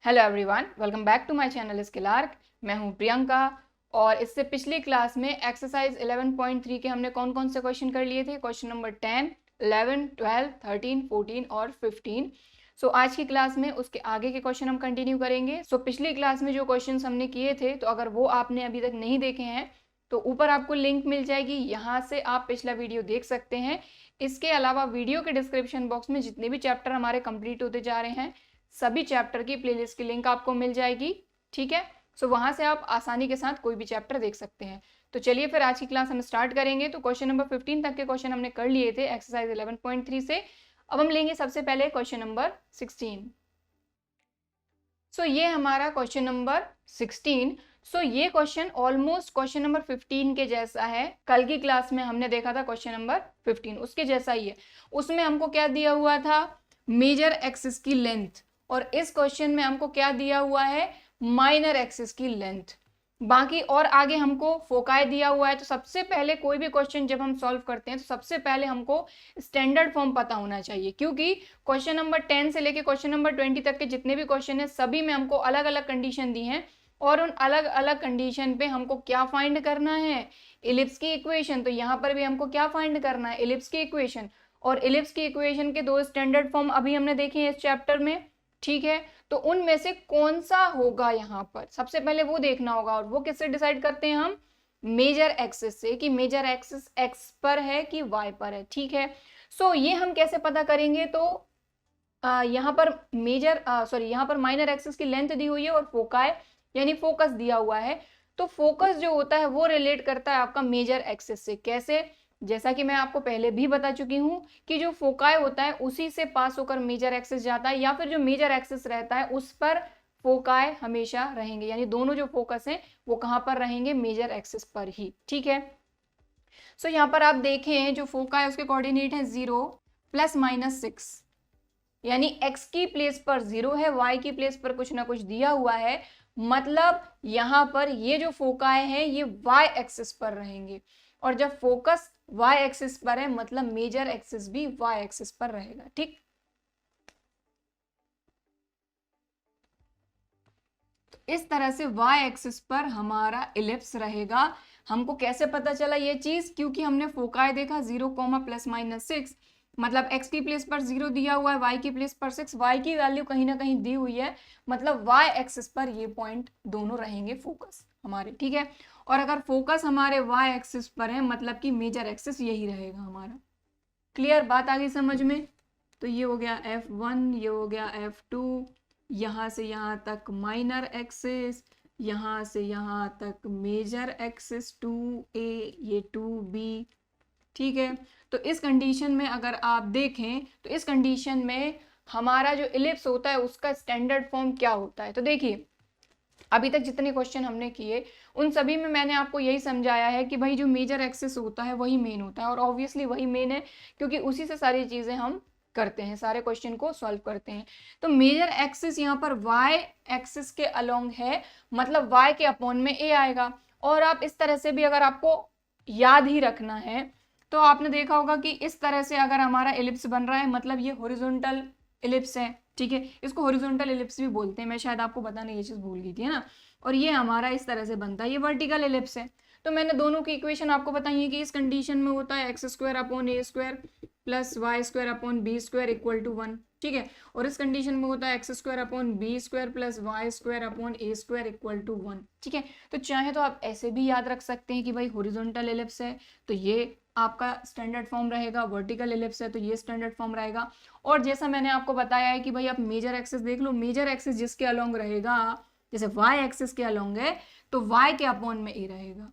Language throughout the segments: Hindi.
Hello everyone, welcome back to my channel skill arc. मैं हूं प्रियंका और इससे पिछली क्लास में एक्सरसाइज 11.3 के हमने कौन कौन से क्वेश्चन कर लिए थे। क्वेश्चन नंबर 10, 11, 12, 13, 14 और 15। सो आज की क्लास में उसके आगे के क्वेश्चन हम कंटिन्यू करेंगे। सो पिछली क्लास में जो क्वेश्चन हमने किए थे, तो अगर वो आपने अभी तक नहीं देखे हैं तो ऊपर आपको लिंक मिल जाएगी, यहाँ से आप पिछला वीडियो देख सकते हैं। इसके अलावा वीडियो के डिस्क्रिप्शन बॉक्स में जितने भी चैप्टर हमारे कंप्लीट होते जा रहे हैं, सभी चैप्टर की प्लेलिस्ट की लिंक आपको मिल जाएगी। ठीक है, सो वहां से आप आसानी के साथ कोई भी चैप्टर देख सकते हैं। तो चलिए फिर आज की क्लास हम स्टार्ट करेंगे। तो क्वेश्चन नंबर 15 तक के क्वेश्चन हमने कर लिए थे एक्सरसाइज 11.3 से। अब हम लेंगे सबसे पहले क्वेश्चन नंबर 16। सो ये हमारा क्वेश्चन नंबर 16। सो ये क्वेश्चन ऑलमोस्ट क्वेश्चन नंबर 15 के जैसा है। कल की क्लास में हमने देखा था क्वेश्चन नंबर 15, उसके जैसा ही है। उसमें हमको क्या दिया हुआ था, मेजर एक्सिस की लेंथ, और इस क्वेश्चन में हमको क्या दिया हुआ है, माइनर एक्सिस की लेंथ। बाकी और आगे हमको फोकाई दिया हुआ है। तो सबसे पहले कोई भी क्वेश्चन जब हम सॉल्व करते हैं तो सबसे पहले हमको स्टैंडर्ड फॉर्म पता होना चाहिए, क्योंकि क्वेश्चन नंबर 10 से लेके क्वेश्चन नंबर 20 तक के जितने भी क्वेश्चन है सभी में हमको अलग अलग कंडीशन दी हैं, और उन अलग अलग कंडीशन पे हमको क्या फाइंड करना है, इलिप्स की इक्वेशन। तो यहाँ पर भी हमको क्या फाइंड करना है, इलिप्स की इक्वेशन। और इलिप्स की इक्वेशन के दो स्टैंडर्ड फॉर्म अभी हमने देखे हैं इस चैप्टर में। ठीक है, तो उनमें से कौन सा होगा यहाँ पर सबसे पहले वो देखना होगा। और वो किससे डिसाइड करते हैं हम, मेजर एक्सिस से, कि मेजर एक्सिस एक्स पर है कि वाई पर है। ठीक है, सो ये हम कैसे पता करेंगे। तो यहाँ पर यहाँ पर माइनर एक्सिस की लेंथ दी हुई है और फोकाई यानी फोकस दिया हुआ है। तो फोकस जो होता है वो रिलेट करता है आपका मेजर एक्सिस से। कैसे, जैसा कि मैं आपको पहले भी बता चुकी हूं कि जो फोकाई होता है उसी से पास होकर मेजर एक्सिस जाता है, या फिर जो मेजर एक्सिस रहता है उस पर फोकाई हमेशा रहेंगे। यानी दोनों जो फोकस हैं वो कहां पर रहेंगे, मेजर एक्सिस पर ही। ठीक है, सो यहाँ पर आप देखें जो फोकाई उसके कोऑर्डिनेट है 0 +-6, यानी x की प्लेस पर 0 है, y की प्लेस पर कुछ ना कुछ दिया हुआ है। मतलब यहां पर ये जो फोकाई है ये y एक्सिस पर रहेंगे, और जब फोकस y एक्सिस पर है मतलब मेजर एक्सिस भी y एक्सिस पर रहेगा। ठीक, तो इस तरह से y एक्सिस पर हमारा इलिप्स रहेगा। हमको कैसे पता चला ये चीज, क्योंकि हमने फोकाई देखा 0, +-6, मतलब x की प्लेस पर 0 दिया हुआ है, y की प्लेस पर 6, y की वैल्यू कहीं ना कहीं दी हुई है, मतलब y एक्सिस पर ये पॉइंट दोनों रहेंगे फोकस हमारे। ठीक है, और अगर फोकस हमारे y एक्सिस पर है मतलब कि मेजर एक्सिस यही रहेगा हमारा। क्लियर, बात आ गई समझ में। तो ये हो गया F1, ये हो गया F2, यहाँ से यहाँ तक माइनर एक्सिस, यहाँ से यहाँ तक मेजर एक्सिस 2A, ये 2B। ठीक है, तो इस कंडीशन में अगर आप देखें तो इस कंडीशन में हमारा जो इलिप्स होता है उसका स्टैंडर्ड फॉर्म क्या होता है। तो देखिए, अभी तक जितने क्वेश्चन हमने किए उन सभी में मैंने आपको यही समझाया है कि भाई जो मेजर एक्सिस होता है वही मेन होता है, और ऑब्वियसली वही मेन है क्योंकि उसी से सारी चीजें हम करते हैं, सारे क्वेश्चन को सॉल्व करते हैं। तो मेजर एक्सिस यहाँ पर y एक्सिस के अलोंग है, मतलब y के अपॉन में a आएगा। और आप इस तरह से भी अगर आपको याद ही रखना है तो आपने देखा होगा कि इस तरह से अगर हमारा एलिप्स बन रहा है मतलब ये हॉरिजॉन्टल एलिप्स है। ठीक है, इसको हॉरिजॉन्टल एलिप्स भी बोलते हैं, मैं शायद आपको बताने ये चीज भूल गई थी, है ना। और ये हमारा इस तरह से बनता है, ये वर्टिकल एलिप्स है। तो मैंने दोनों की इक्वेशन आपको बताई है कि इस कंडीशन में होता है x² + y² + b² = 1। ठीक है, और इस कंडीशन में होता है x² b² + y² = 1। ठीक है, तो चाहे तो आप ऐसे भी याद रख सकते हैं कि भाई हॉरिजॉन्टल एलिप्स है तो ये आपका स्टैंडर्ड फॉर्म रहेगा, वर्टिकल एलिप्स है तो ये स्टैंडर्ड फॉर्म रहेगा। और जैसा मैंने आपको बताया है कि भाई आप मेजर एक्सिस देख लो, मेजर एक्सिस जिसके अलोंग रहेगा, जैसे y एक्सिस के अलोंग है तो y के अपॉन में a रहेगा।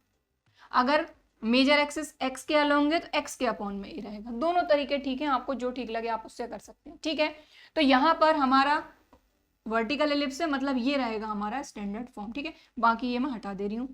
अगर मेजर एक्सिस x के अलोंग है तो x के अपॉन में a रहेगा। दोनों तरीके ठीक है, आपको जो ठीक लगे आप उससे कर सकते हैं। ठीक है, तो यहां पर हमारा वर्टिकल एलिप्स है मतलब ये रहेगा हमारा स्टैंडर्ड फॉर्म। ठीक है, बाकी ये मैं हटा दे रही हूं।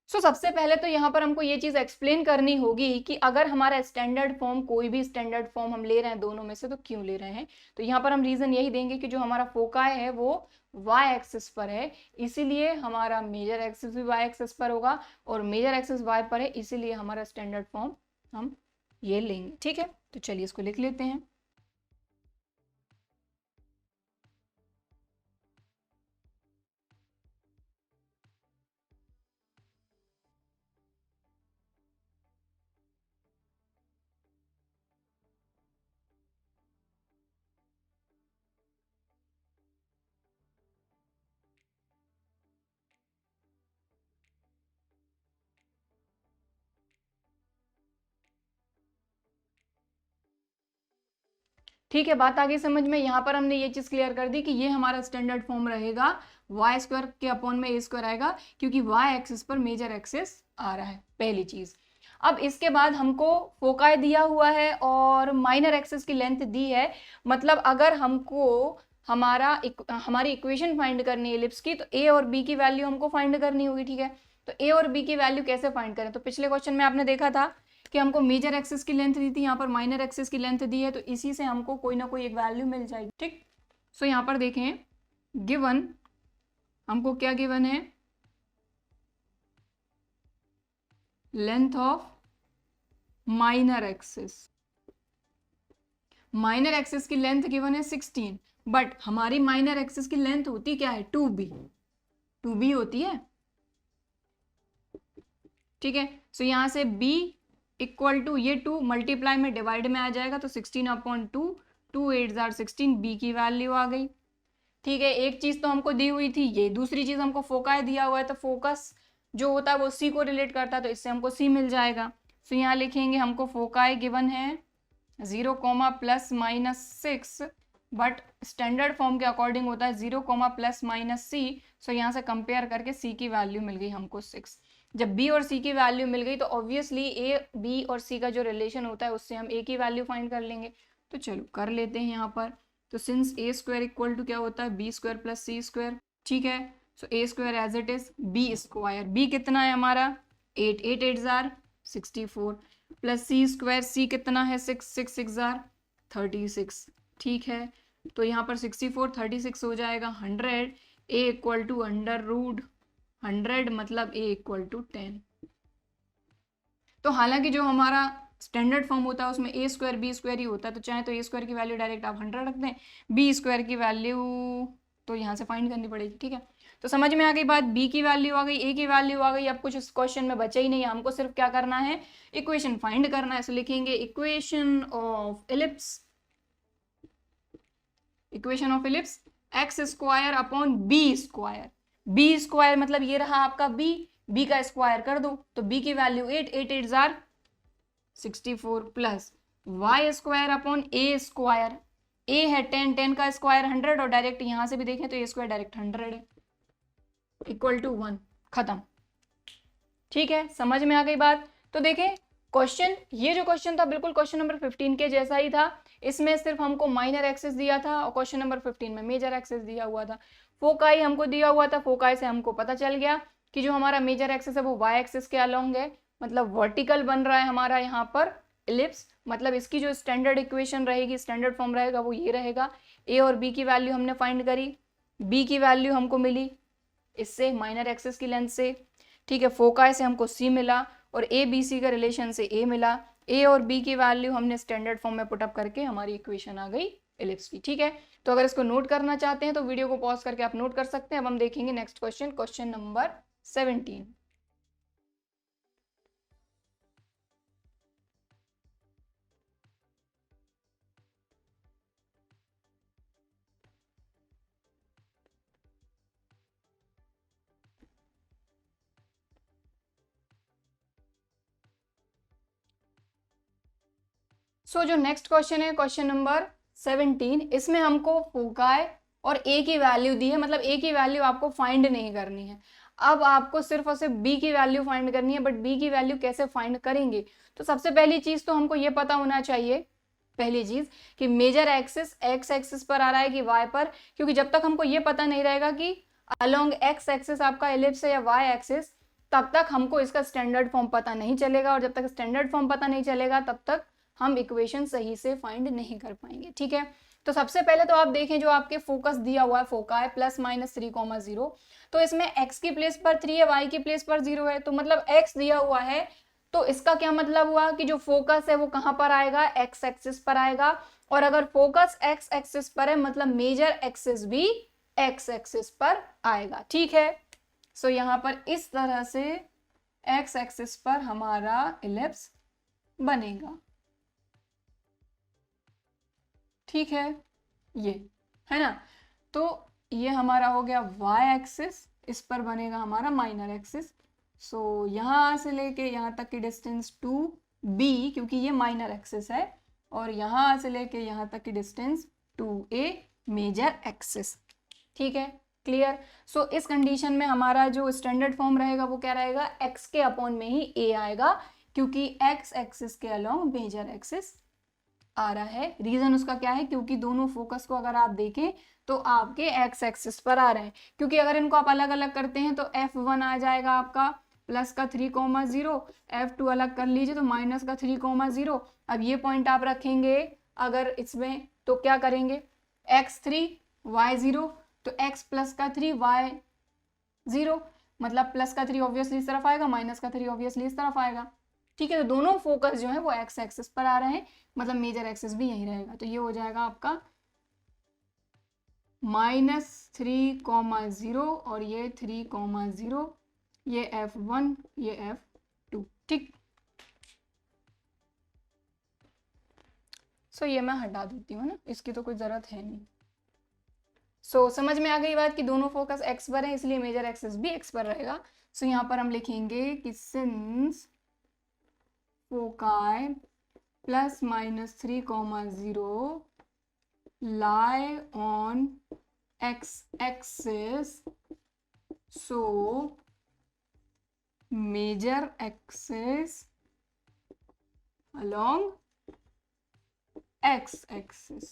सबसे पहले तो यहाँ पर हमको ये चीज एक्सप्लेन करनी होगी कि अगर हमारा स्टैंडर्ड फॉर्म, कोई भी स्टैंडर्ड फॉर्म हम ले रहे हैं दोनों में से, तो क्यों ले रहे हैं। तो यहाँ पर हम रीजन यही देंगे कि जो हमारा फोकाई है वो y एक्सिस पर है, इसीलिए हमारा मेजर एक्सिस भी y एक्सिस पर होगा, और मेजर एक्सिस y पर है इसीलिए हमारा स्टैंडर्ड फॉर्म हम ये लेंगे। ठीक है, तो चलिए इसको लिख लेते हैं। ठीक है, बात आगे समझ में। यहाँ पर हमने ये चीज क्लियर कर दी कि ये हमारा स्टैंडर्ड फॉर्म रहेगा, वाई स्क्वायर के अपॉन में ए स्क्वायर आएगा, क्योंकि वाई एक्सिस पर मेजर एक्सिस आ रहा है, पहली चीज। अब इसके बाद हमको फोकाई दिया हुआ है और माइनर एक्सिस की लेंथ दी है। मतलब अगर हमको हमारी इक्वेशन फाइंड करनी है एलिप्स की, तो ए और बी की वैल्यू हमको फाइंड करनी होगी। ठीक है, तो ए और बी की वैल्यू कैसे फाइंड करें? तो पिछले क्वेश्चन में आपने देखा था कि हमको मेजर एक्सिस की लेंथ दी थी, यहाँ पर माइनर एक्सिस की लेंथ दी है, तो इसी से हमको कोई ना कोई एक वैल्यू मिल जाएगी। ठीक, सो यहाँ पर देखें, गिवन हमको क्या गिवन है, length of minor axis. Minor axis की लेंथ गिवन है 16, बट हमारी माइनर एक्सिस की लेंथ होती क्या है? 2b होती है। ठीक है, सो यहां से b इक्वल टू ये 2 मल्टीप्लाई में डिवाइड में आ जाएगा, तो 16/2, 2 8 जार 16, b की वैल्यू आ गई। ठीक है, एक चीज तो हमको दी हुई थी ये, दूसरी चीज हमको फोकास दिया हुआ है, तो फोकस जो होता है वो सी को रिलेट करता है, तो इससे हमको सी मिल जाएगा। सो यहाँ लिखेंगे हमको फोकाई गिवन है 0, ±6, बट स्टैंडर्ड फॉर्म के अकॉर्डिंग होता है 0, ±c। सो यहाँ से कंपेयर करके c की वैल्यू मिल गई हमको 6। जब b और c की वैल्यू मिल गई तो ऑब्वियसली a, b और c का जो रिलेशन होता है उससे हम a की वैल्यू फाइंड कर लेंगे। तो चलो कर लेते हैं यहाँ पर। तो since a square equal to क्या होता है? b square plus c square. ठीक है, so a square as it is, b square, b कितना है हमारा? 8, 8 8 जार 64, प्लस c स्क्वायर, c कितना है? 6, 6 6 जार 36। ठीक है, तो यहाँ पर 64 36 हो जाएगा 100। a equal to under root 100, मतलब a इक्वल टू 10। तो हालांकि जो हमारा स्टैंडर्ड फॉर्म होता है उसमें a स्क्वायर b स्क्वायर ही होता है, तो चाहे तो a स्क्वायर की वैल्यू डायरेक्ट आप 100 रख दें, b स्क्वायर की वैल्यू तो यहाँ से फाइंड करनी पड़ेगी। ठीक है, तो समझ में आ गई बात, b की वैल्यू आ गई, a की वैल्यू आ गई। अब कुछ इस क्वेश्चन में बचा ही नहीं है, हमको सिर्फ क्या करना है? इक्वेशन फाइंड करना है। तो लिखेंगे equation of ellipse, equation of ellipse x square upon b square. B square मतलब ये रहा आपका b का स्क्वायर कर दो, तो b की वैल्यू 8, 8 8 जार 64, plus y square upon a square. a है 10, 10 का स्क्वायर 100, और डायरेक्ट यहां से भी देखें तो a स्क्वायर डायरेक्ट 100 है, इक्वल टू 1, खत्म। ठीक है, समझ में आ गई बात। तो देखें क्वेश्चन, ये जो क्वेश्चन था बिल्कुल क्वेश्चन नंबर 15 के जैसा ही था। इसमें सिर्फ हमको माइनर एक्सिस दिया था और क्वेश्चन नंबर 15 में मेजर एक्सिस दिया हुआ था। फोकाई हमको दिया हुआ था, फोकाई से हमको पता चल गया कि जो हमारा मेजर एक्सिस है वो वाई एक्सिस के अलोंग है, मतलब वर्टिकल बन रहा है हमारा यहाँ पर इलिप्स। मतलब इसकी जो स्टैंडर्ड इक्वेशन रहेगी, स्टैंडर्ड फॉर्म रहेगा वो ये रहेगा। ए और बी की वैल्यू हमने फाइंड करी, बी की वैल्यू हमको मिली इससे माइनर एक्सिस की लेंथ से। ठीक है, फोकाई से हमको सी मिला और ए बी सी का रिलेशन से ए मिला। ए और बी की वैल्यू हमने स्टैंडर्ड फॉर्म में पुटअप करके हमारी इक्वेशन आ गई इलिप्स की। ठीक है, तो अगर इसको नोट करना चाहते हैं तो वीडियो को पॉज करके आप नोट कर सकते हैं। अब हम देखेंगे नेक्स्ट क्वेश्चन, क्वेश्चन नंबर 17। सो जो नेक्स्ट क्वेश्चन है क्वेश्चन नंबर 17, इसमें हमको फोकाई और ए की वैल्यू दी है, मतलब ए की वैल्यू आपको फाइंड नहीं करनी है। अब आपको सिर्फ और सिर्फ बी की वैल्यू फाइंड करनी है, बट बी की वैल्यू कैसे फाइंड करेंगे? तो सबसे पहली चीज तो हमको ये पता होना चाहिए, पहली चीज कि मेजर एक्सिस एक्स एक्सिस पर आ रहा है कि वाई पर, क्योंकि जब तक हमको ये पता नहीं रहेगा कि अलोंग एक्स एक्सिस आपका एलिप्स है या वाई एक्सिस, तब तक हमको इसका स्टैंडर्ड फॉर्म पता नहीं चलेगा, और जब तक स्टैंडर्ड फॉर्म पता नहीं चलेगा तब तक हम इक्वेशन सही से फाइंड नहीं कर पाएंगे। ठीक है, तो सबसे पहले तो आप देखें जो आपके फोकस दिया हुआ है फोकाई ±3,0, तो इसमें x की प्लेस पर 3 है, y की प्लेस पर 0 है, तो मतलब x दिया हुआ है तो इसका क्या मतलब हुआ कि जो फोकस है वो कहां पर आएगा, एक्स एक्सिस पर आएगा। और अगर फोकस एक्स एक्सिस पर है मतलब मेजर एक्सिस भी एक्स एक्सिस पर आएगा। ठीक है, सो यहां पर इस तरह से एक्स एक्सिस पर हमारा इलिप्स बनेगा। ठीक है, ये है ना। तो ये हमारा हो गया वाई एक्सिस, इस पर बनेगा हमारा माइनर एक्सिस। सो यहां से लेके यहां तक की डिस्टेंस 2b, क्योंकि ये माइनर एक्सिस है, और यहां से लेके यहां तक की डिस्टेंस 2a मेजर एक्सिस। ठीक है, क्लियर। सो इस कंडीशन में हमारा जो स्टैंडर्ड फॉर्म रहेगा वो क्या रहेगा, x के अपॉन में ही a आएगा, क्योंकि x एक्सिस के अलोंग मेजर एक्सिस आ रहा है। रीजन उसका क्या है, क्योंकि दोनों फोकस को अगर आप देखें तो आपके एक्स एक्सिस पर आ रहे हैं, क्योंकि अगर इनको आप अलग अलग करते हैं तो F1 आ जाएगा आपका प्लस का 3,0, F2 अलग कर लीजिए तो माइनस का 3,0। अब ये पॉइंट आप रखेंगे अगर इसमें तो क्या करेंगे, x3 y0, तो x प्लस का 3 y0, मतलब प्लस का 3 ऑब्वियसली इस तरफ आएगा, माइनस का 3 ऑब्वियसली इस तरफ आएगा। ठीक है, तो दोनों फोकस जो है वो एक्स एक्सिस पर आ रहे हैं, मतलब मेजर एक्सिस भी यही रहेगा। तो ये हो जाएगा आपका -3,0 और ये 3,0, ये F1 ये F2। ठीक, सो ये मैं हटा देती हूँ ना, इसकी तो कोई जरूरत है नहीं। सो समझ में आ गई बात कि दोनों फोकस एक्स पर है, इसलिए मेजर एक्सिस भी एक्स पर रहेगा। सो यहाँ पर हम लिखेंगे कि since foci ±3,0 lie on x-axis, so major axis along x-axis।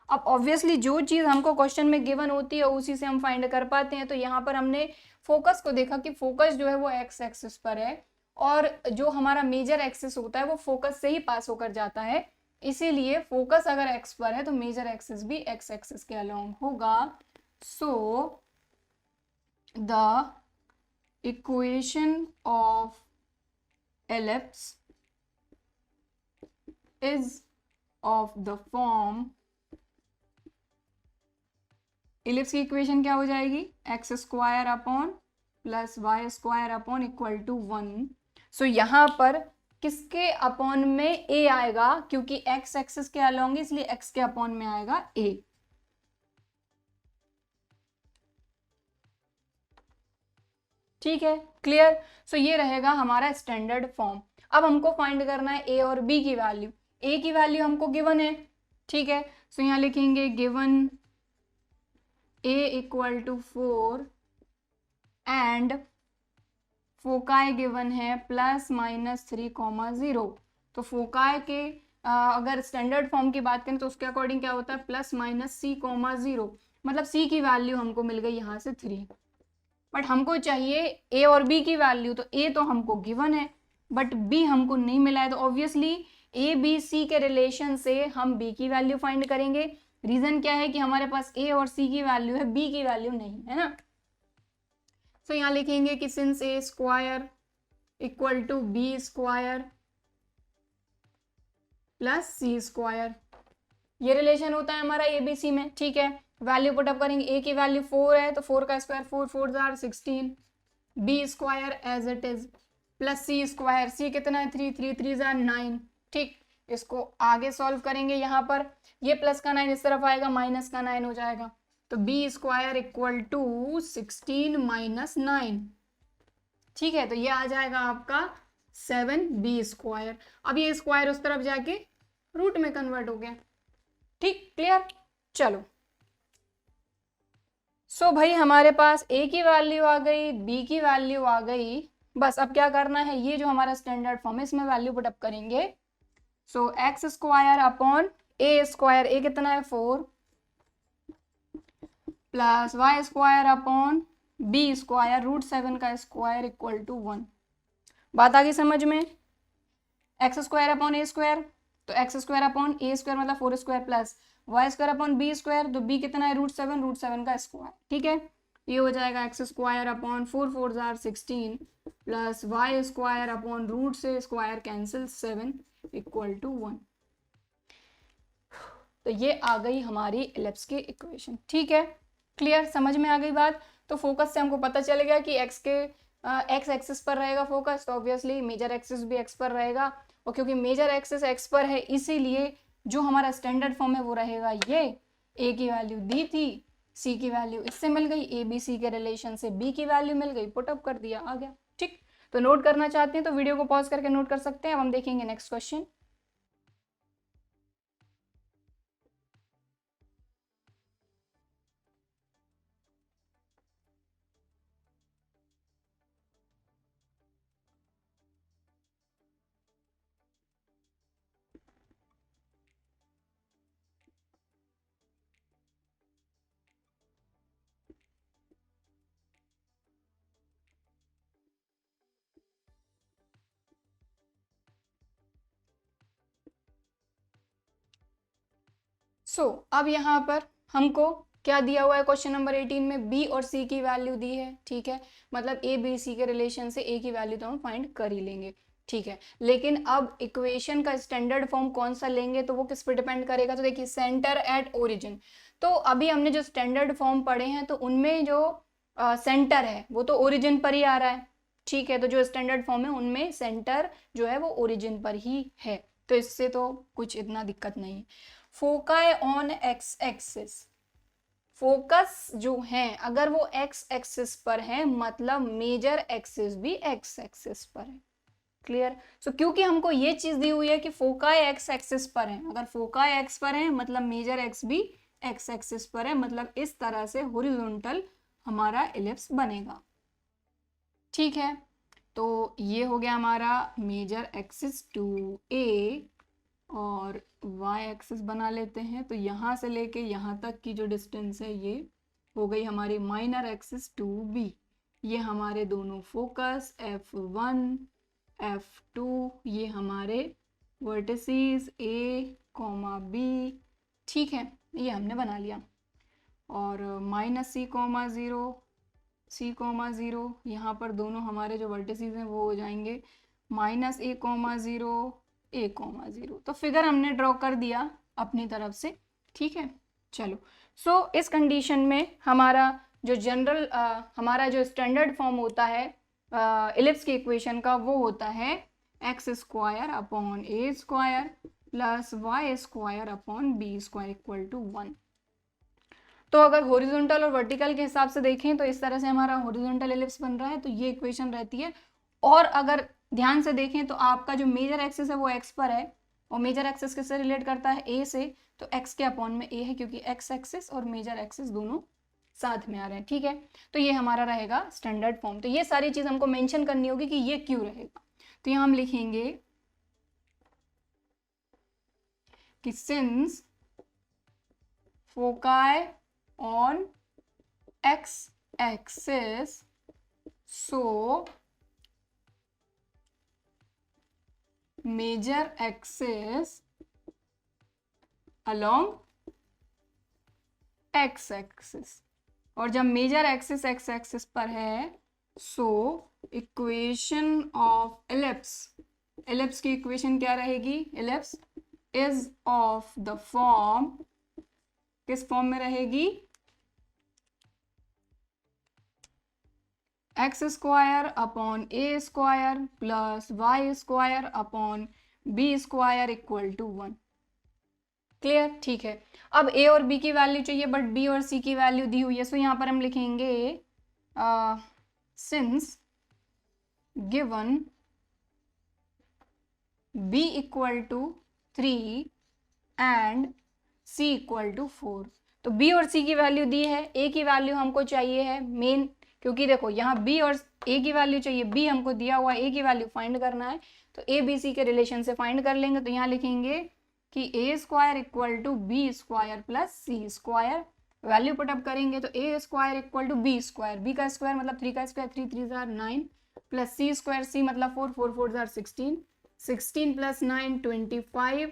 अब ऑब्वियसली जो चीज हमको क्वेश्चन में गिवन होती है उसी से हम फाइंड कर पाते हैं। तो यहाँ पर हमने फोकस को देखा कि फोकस जो है वो एक्स एक्सिस पर है, और जो हमारा मेजर एक्सिस होता है वो फोकस से ही पास होकर जाता है, इसीलिए फोकस अगर एक्स पर है तो मेजर एक्सिस भी एक्स एक्सिस के अलोंग होगा। So the equation of ellipse is of the form, ellipse की इक्वेशन क्या हो जाएगी, x square upon plus y square upon equal to 1। सो यहां पर किसके अपॉन में a आएगा, क्योंकि x एक्सिस के अलोंग इसलिए x के अपॉन में आएगा a। ठीक है, क्लियर। सो ये रहेगा हमारा स्टैंडर्ड फॉर्म। अब हमको फाइंड करना है a और b की वैल्यू। a की वैल्यू हमको गिवन है, ठीक है। सो यहां लिखेंगे given a equal to 4 and foci given है ±3,0। तो फोकाई के अगर स्टैंडर्ड फॉर्म की बात करें तो उसके अकॉर्डिंग क्या होता है, +-c,0, मतलब c की वैल्यू हमको मिल गई यहाँ से 3। बट हमको चाहिए a और b की वैल्यू, तो a तो हमको गिवन है बट b हमको नहीं मिला है, तो ऑब्वियसली a b c के रिलेशन से हम b की वैल्यू फाइंड करेंगे। रीजन क्या है कि हमारे पास a और c की वैल्यू है, b की वैल्यू नहीं है ना। तो यहां लिखेंगे कि since a square equal to b square plus c square, ये रिलेशन होता है हमारा ABC में। ठीक है, वैल्यू पुटअप करेंगे, a की वैल्यू 4 है तो 4 का स्क्वायर 4 4 जार 16, b square as it is plus c square, c कितना है 3 3 3 जार 9। ठीक, इसको आगे सॉल्व करेंगे, यहाँ पर ये प्लस का 9 इस तरफ आएगा, माइनस का 9 हो जाएगा, तो b स्क्वायर इक्वल टू 16 - 9। ठीक है, तो ये आ जाएगा आपका 7b स्क्वायर। अब ये स्क्वायर उस तरफ जाके रूट में कन्वर्ट हो गया। ठीक, क्लियर। चलो, सो भाई हमारे पास a की वैल्यू आ गई, b की वैल्यू आ गई, बस अब क्या करना है, ये जो हमारा स्टैंडर्ड फॉर्म है इसमें वैल्यू पुटअप करेंगे। So x square upon a square, a कितना है 4, plus y square upon b square √7 का स्क्वायर इक्वल टू 1। बात आ गई समझ में। X square upon a square, तो x square upon a square मतलब 4 square plus y square upon b square, तो b कितना है √7 का स्क्वायर। ठीक है, ये हो जाएगा x square upon 4 4 plus y square upon root से स्क्वायर कैंसिल 7 इक्वल टू 1। तो ये आ गई हमारी एलिप्स की इक्वेशन। ठीक है, क्लियर, समझ में आ गई बात। तो फोकस से हमको पता चल गया कि एक्स के एक्स एक्सिस पर रहेगा फोकस, तो ऑब्वियसली मेजर एक्सिस भी एक्स पर रहेगा, और क्योंकि मेजर एक्सिस एक्स पर है इसीलिए जो हमारा स्टैंडर्ड फॉर्म है वो रहेगा ये। ए की वैल्यू दी थी, सी की वैल्यू इससे मिल गई, ए बी सी के रिलेशन से बी की वैल्यू मिल गई, पुटअप कर दिया, आ गया। ठीक, तो नोट करना चाहते हैं तो वीडियो को पॉज करके नोट कर सकते हैं। अब हम देखेंगे नेक्स्ट क्वेश्चन। अब यहाँ पर हमको क्या दिया हुआ है क्वेश्चन नंबर 18 में, बी और सी की वैल्यू दी है। ठीक है, मतलब ए बी सी के रिलेशन से ए की वैल्यू तो हम फाइंड कर ही लेंगे। ठीक है, लेकिन अब इक्वेशन का स्टैंडर्ड फॉर्म कौन सा लेंगे तो वो किस पर डिपेंड करेगा। तो देखिए, सेंटर एट ओरिजिन, तो अभी हमने जो स्टैंडर्ड फॉर्म पढ़े हैं तो उनमें जो सेंटर है वो तो ओरिजिन पर ही आ रहा है। ठीक है, तो जो स्टैंडर्ड फॉर्म है उनमें सेंटर जो है वो ओरिजिन पर ही है, तो इससे तो कुछ इतना दिक्कत नहीं। Foci on x axis, focus जो है अगर वो एक्स एक्सिस पर है मतलब मेजर एक्सिस भी एक्स एक्सिस पर है। क्लियर। सो क्योंकि हमको ये चीज दी हुई है कि फोकाई एक्स एक्सिस पर है, अगर फोकाई एक्स पर है मतलब मेजर एक्स भी एक्स एक्सिस पर है, मतलब इस तरह से हॉरिजॉन्टल हमारा एलिप्स बनेगा। ठीक है, तो ये हो गया हमारा मेजर एक्सिस टू ए, और y एक्सिस बना लेते हैं। तो यहाँ से लेके यहाँ तक की जो डिस्टेंस है ये हो गई हमारी माइनर एक्सिस टू बी। ये हमारे दोनों फोकस F1 F2 ये हमारे वर्टिसेस A, B। ठीक है, ये हमने बना लिया। और -C, 0 C, 0 यहाँ पर दोनों हमारे जो वर्टिसेस हैं वो हो जाएंगे -A, 0 तो फिगर हमने ड्रॉ कर दिया अपनी तरफ से। ठीक है, चलो। इस कंडीशन में हमारा जो जनरल हमारा जो स्टैंडर्ड फॉर्म होता है एलिप्स की इक्वेशन का वो होता है x square upon a square plus y square upon b square equal to 1। तो अगर हॉरिजॉन्टल और वर्टिकल के हिसाब से देखें तो इस तरह से हमारा हॉरिजॉन्टल एलिप्स बन रहा है, तो ये इक्वेशन रहती है। और अगर ध्यान से देखें तो आपका जो मेजर एक्सिस है वो एक्स पर है, और मेजर एक्सिस किससे रिलेट करता है, ए से, तो एक्स के अपॉन में ए है क्योंकि एक्स एक्सिस और मेजर एक्सिस दोनों साथ में आ रहे हैं। ठीक है, तो ये हमारा रहेगा स्टैंडर्ड फॉर्म। तो ये सारी चीज हमको मेंशन करनी होगी कि ये क्यों रहेगा। तो यहाँ हम लिखेंगे कि since foci on x axis, so major axis along x axis, और जब मेजर एक्सिस x axis पर है so equation of ellipse, ellipse की इक्वेशन क्या रहेगी, ellipse is of the form, किस फॉर्म में रहेगी, x square upon a square plus y square upon b square equal to 1। Clear. ठीक है, अब ए और बी की वैल्यू चाहिए बट बी और सी की वैल्यू दी हुई है, सो यहाँ पर हम लिखेंगे since given b equal to 3 and c equal to 4। तो b और c की वैल्यू दी है, a की वैल्यू हमको चाहिए है मेन, क्योंकि देखो यहाँ b और a की वैल्यू चाहिए, b हमको दिया हुआ a की वैल्यू फाइंड करना है, तो a b c के रिलेशन से फाइंड कर लेंगे। तो यहाँ लिखेंगे कि a square equal to b square plus c square, value put up करेंगे तो a square equal to b square, b का स्क्वायर मतलब 3 का स्क्वायर, 3 3 जार 9 प्लस सी स्क्वायर, सी मतलब 4 4 4 जार 16, 16 प्लस 9 25,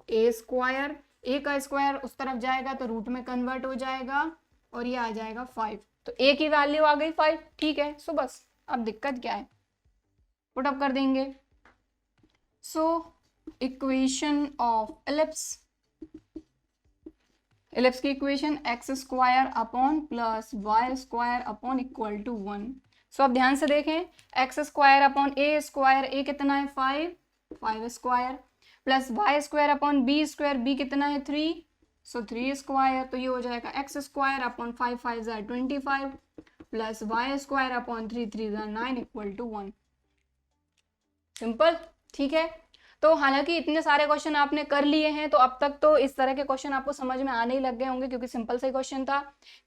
a स्क्वायर, a का स्क्वायर उस तरफ जाएगा तो रूट में कन्वर्ट हो जाएगा और ये आ जाएगा 5। तो a की वैल्यू आ गई 5, ठीक है। सो बस अब दिक्कत क्या है, पुट अप कर देंगे। सो इक्वेशन ऑफ एलिप्स की equation x square upon plus y square upon equal to 1। So अब ध्यान से देखें, x square upon a square, a कितना है 5 square, plus y square upon b square, b कितना है 3, सो 3 स्क्वायर, तो ये हो जाएगा एक्स स्क्वायर अपॉन 5 5 ज़ा 25 प्लस वाई स्क्वायर अपॉन 3 3 ज़ा 9 इक्वल टू 1। सिंपल, ठीक है। तो हालांकि इतने सारे क्वेश्चन आपने कर लिए हैं, तो अब तक तो इस तरह के क्वेश्चन आपको समझ में आने ही लग गए होंगे, क्योंकि सिंपल सा क्वेश्चन था।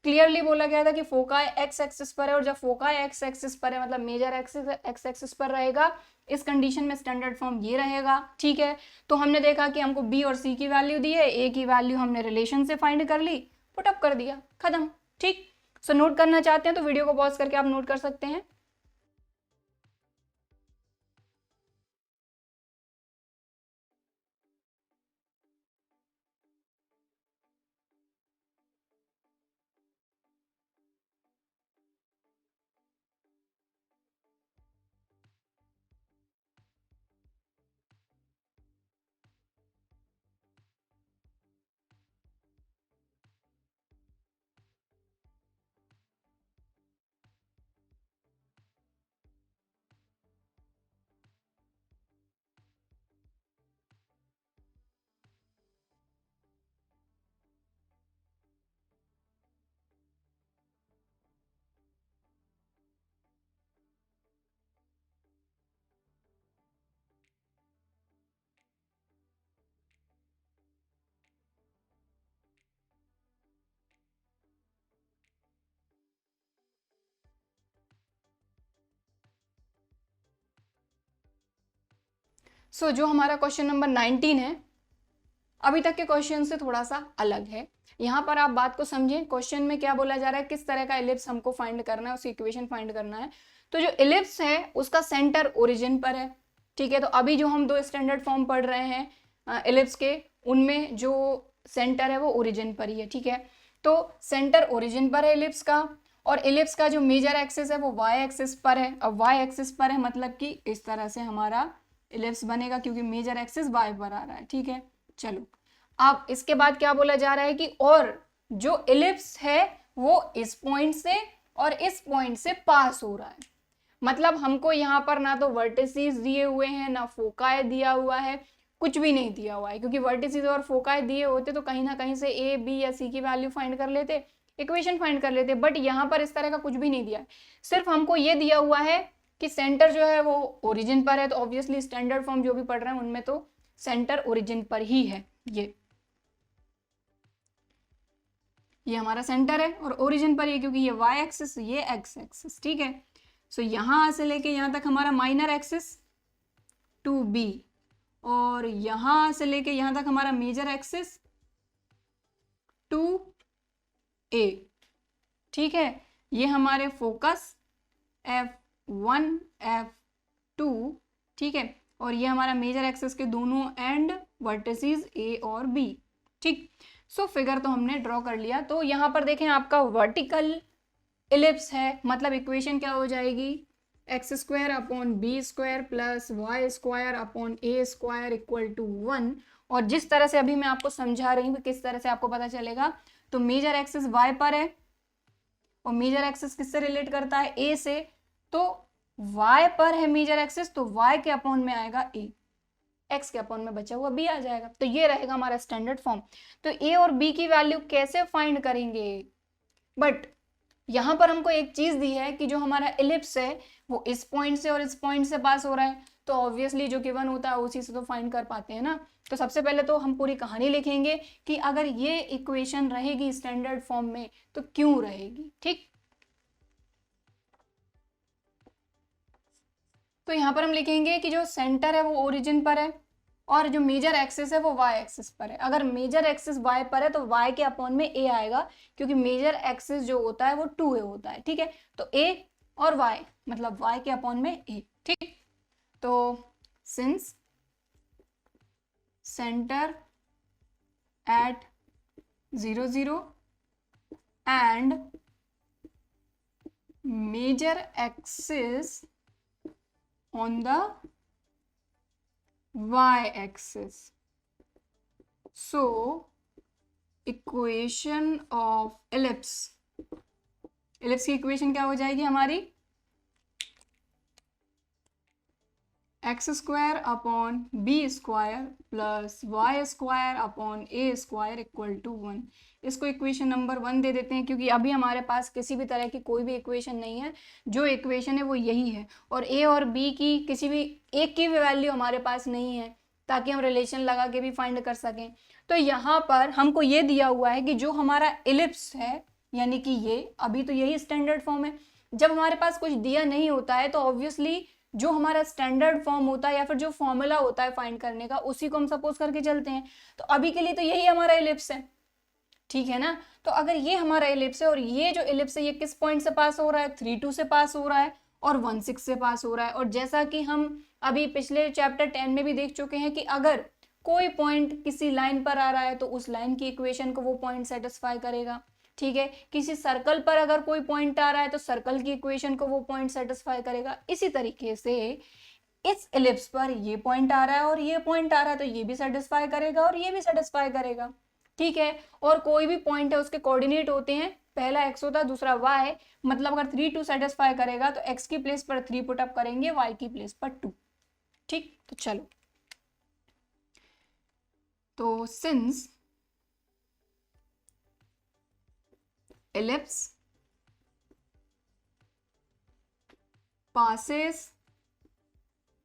क्लियरली बोला गया था कि फोकाई एक्स एक्सिस पर है, और जब फोकाई एक्स एक्सिस पर है मतलब मेजर एक्सिस एक्स एक्सिस पर रहेगा, इस कंडीशन में स्टैंडर्ड फॉर्म ये रहेगा, ठीक है। तो हमने देखा कि हमको बी और सी की वैल्यू दी है, ए की वैल्यू हमने रिलेशन से फाइंड कर ली, पुटअप कर दिया, खत्म, ठीक। सो नोट करना चाहते हैं तो वीडियो को पॉज करके आप नोट कर सकते हैं। सो जो हमारा क्वेश्चन नंबर 19 है, अभी तक के क्वेश्चन से थोड़ा सा अलग है। यहाँ पर आप बात को समझें, क्वेश्चन में क्या बोला जा रहा है, किस तरह का एलिप्स हमको फाइंड करना है, उसकी इक्वेशन फाइंड करना है। तो जो एलिप्स है उसका सेंटर ओरिजिन पर है, ठीक है। तो अभी जो हम दो स्टैंडर्ड फॉर्म पढ़ रहे हैं एलिप्स के, उनमें जो सेंटर है वो ओरिजिन पर ही है, ठीक है। तो सेंटर ओरिजिन पर है एलिप्स का, और एलिप्स का जो मेजर एक्सिस है वो वाई एक्सिस पर है। अब वाई एक्सिस पर है मतलब कि इस तरह से हमारा एलिप्स बनेगा, क्योंकि मेजर एक्सिस वाई पर आ रहा है, ठीक है। चलो, अब इसके बाद क्या बोला जा रहा है कि और जो एलिप्स है वो इस पॉइंट से और इस पॉइंट से पास हो रहा है। मतलब हमको यहाँ पर ना तो वर्टिसेस दिए हुए हैं, ना फोकाई दिया हुआ है, कुछ भी नहीं दिया हुआ है। क्योंकि वर्टिसेस और फोकाई दिए होते तो कहीं ना कहीं से ए बी या सी की वैल्यू फाइंड कर लेते, इक्वेशन फाइंड कर लेते। बट यहाँ पर इस तरह का कुछ भी नहीं दिया है, सिर्फ हमको ये दिया हुआ है कि सेंटर जो है वो ओरिजिन पर है। तो ऑब्वियसली स्टैंडर्ड फॉर्म जो भी पढ़ रहे हैं उनमें तो सेंटर ओरिजिन पर ही है। ये हमारा सेंटर है और ओरिजिन पर ही, क्योंकि ये वाई एक्सिस, ये एक्स एक्सिस, ठीक है। सो यहां से लेके यहां तक हमारा माइनर एक्सिस टू बी, और यहां से लेके यहां तक हमारा मेजर एक्सिस टू ए, ठीक है। ये हमारे फोकस F1 F2, ठीक है। और ये हमारा मेजर एक्सिस के दोनों एंड वर्टिसेस ए और बी, ठीक। सो फिगर तो हमने ड्रॉ कर लिया। तो यहाँ पर देखें आपका वर्टिकल इलिप्स है, मतलब इक्वेशन क्या हो जाएगी, x square upon b square plus y square upon a square equal to 1। और जिस तरह से अभी मैं आपको समझा रही हूँ किस तरह से आपको पता चलेगा, तो मेजर एक्सिस वाई पर है और मेजर एक्सिस किससे रिलेट करता है, ए से। तो वाई पर है मेजर एक्सिस, तो वाई के अपॉन में आएगा ए, एक्स के अपॉन में बचा हुआ बी आ जाएगा। तो ये रहेगा हमारा स्टैंडर्ड फॉर्म। तो ए और बी की वैल्यू कैसे फाइंड करेंगे, बट यहां पर हमको एक चीज दी है कि जो हमारा एलिप्स है वो इस पॉइंट से और इस पॉइंट से पास हो रहा है। तो ऑब्वियसली जो गिवन होता है उसी से तो फाइंड कर पाते हैं ना। तो सबसे पहले तो हम पूरी कहानी लिखेंगे कि अगर ये इक्वेशन रहेगी स्टैंडर्ड फॉर्म में तो क्यों रहेगी, ठीक। तो यहां पर हम लिखेंगे कि जो सेंटर है वो ओरिजिन पर है और जो मेजर एक्सिस है वो वाई एक्सिस पर है। अगर मेजर एक्सिस वाई पर है तो वाई के अपॉन में ए आएगा, क्योंकि मेजर एक्सिस जो होता है वो 2a होता है, ठीक है। तो ए और वाई मतलब वाई के अपॉन में ए, ठीक। तो since centre at 0 0 and major axis on the y-axis. So equation of ellipse की इक्वेशन क्या हो जाएगी हमारी, x square upon b square plus y square upon a square equal to 1। इसको इक्वेशन नंबर 1 दे देते हैं, क्योंकि अभी हमारे पास किसी भी तरह की कोई भी इक्वेशन नहीं है। जो इक्वेशन है वो यही है, और ए और बी की किसी भी एक की भी वैल्यू हमारे पास नहीं है, ताकि हम रिलेशन लगा के भी फाइंड कर सकें। तो यहाँ पर हमको ये दिया हुआ है कि जो हमारा एलिप्स है, यानी कि ये अभी तो यही स्टैंडर्ड फॉर्म है। जब हमारे पास कुछ दिया नहीं होता है तो ऑब्वियसली जो हमारा स्टैंडर्ड फॉर्म होता है या फिर जो फॉर्मूला होता है फाइंड करने का, उसी को हम सपोज करके चलते हैं। तो अभी के लिए तो यही हमारा एलिप्स है, ठीक है ना। तो अगर ये हमारा एलिप्स है और ये जो एलिप्स है ये किस पॉइंट से पास हो रहा है, 3 2 से पास हो रहा है और 1 6 से पास हो रहा है। और जैसा कि हम अभी पिछले चैप्टर 10 में भी देख चुके हैं कि अगर कोई पॉइंट किसी लाइन पर आ रहा है तो उस लाइन की इक्वेशन को वो पॉइंट सेटिस्फाई करेगा, ठीक है। किसी सर्कल पर अगर कोई पॉइंट आ रहा है तो सर्कल की इक्वेशन को वो पॉइंट सेटिस्फाई करेगा। इसी तरीके से इस एलिप्स पर ये पॉइंट आ रहा है और ये पॉइंट आ रहा है तो ये भी सेटिस्फाई करेगा और ये भी सेटिस्फाई करेगा, ठीक है। और कोई भी पॉइंट है उसके कोऑर्डिनेट होते हैं, पहला x होता है दूसरा y, मतलब अगर 3 2 सेटिस्फाई करेगा तो x की प्लेस पर 3 पुट अप करेंगे, y की प्लेस पर 2, ठीक। तो चलो, तो since ellipse passes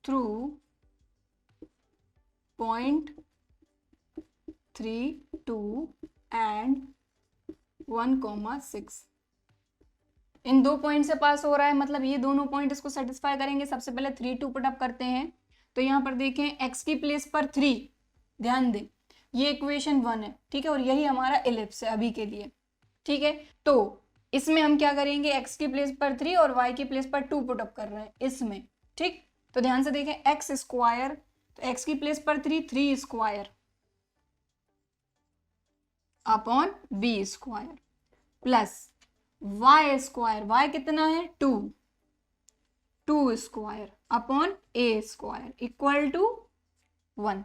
through point 3 2 and 1,6, इन दो पॉइंट से पास हो रहा है, मतलब ये दोनों पॉइंट इसको सेटिस्फाई करेंगे। सबसे पहले 3 2 पुट अप करते हैं, तो यहाँ पर देखें x की प्लेस पर 3, ध्यान दें ये इक्वेशन 1 है, ठीक है, और यही हमारा एलिप्स है अभी के लिए, ठीक है। तो इसमें हम क्या करेंगे, x की प्लेस पर 3 और y की प्लेस पर 2 पुट अप कर रहे हैं इसमें, ठीक। तो ध्यान से देखें, x स्क्वायर, तो x की प्लेस पर 3 square upon b square plus y square, y कितना है 2 square upon a square equal to 1।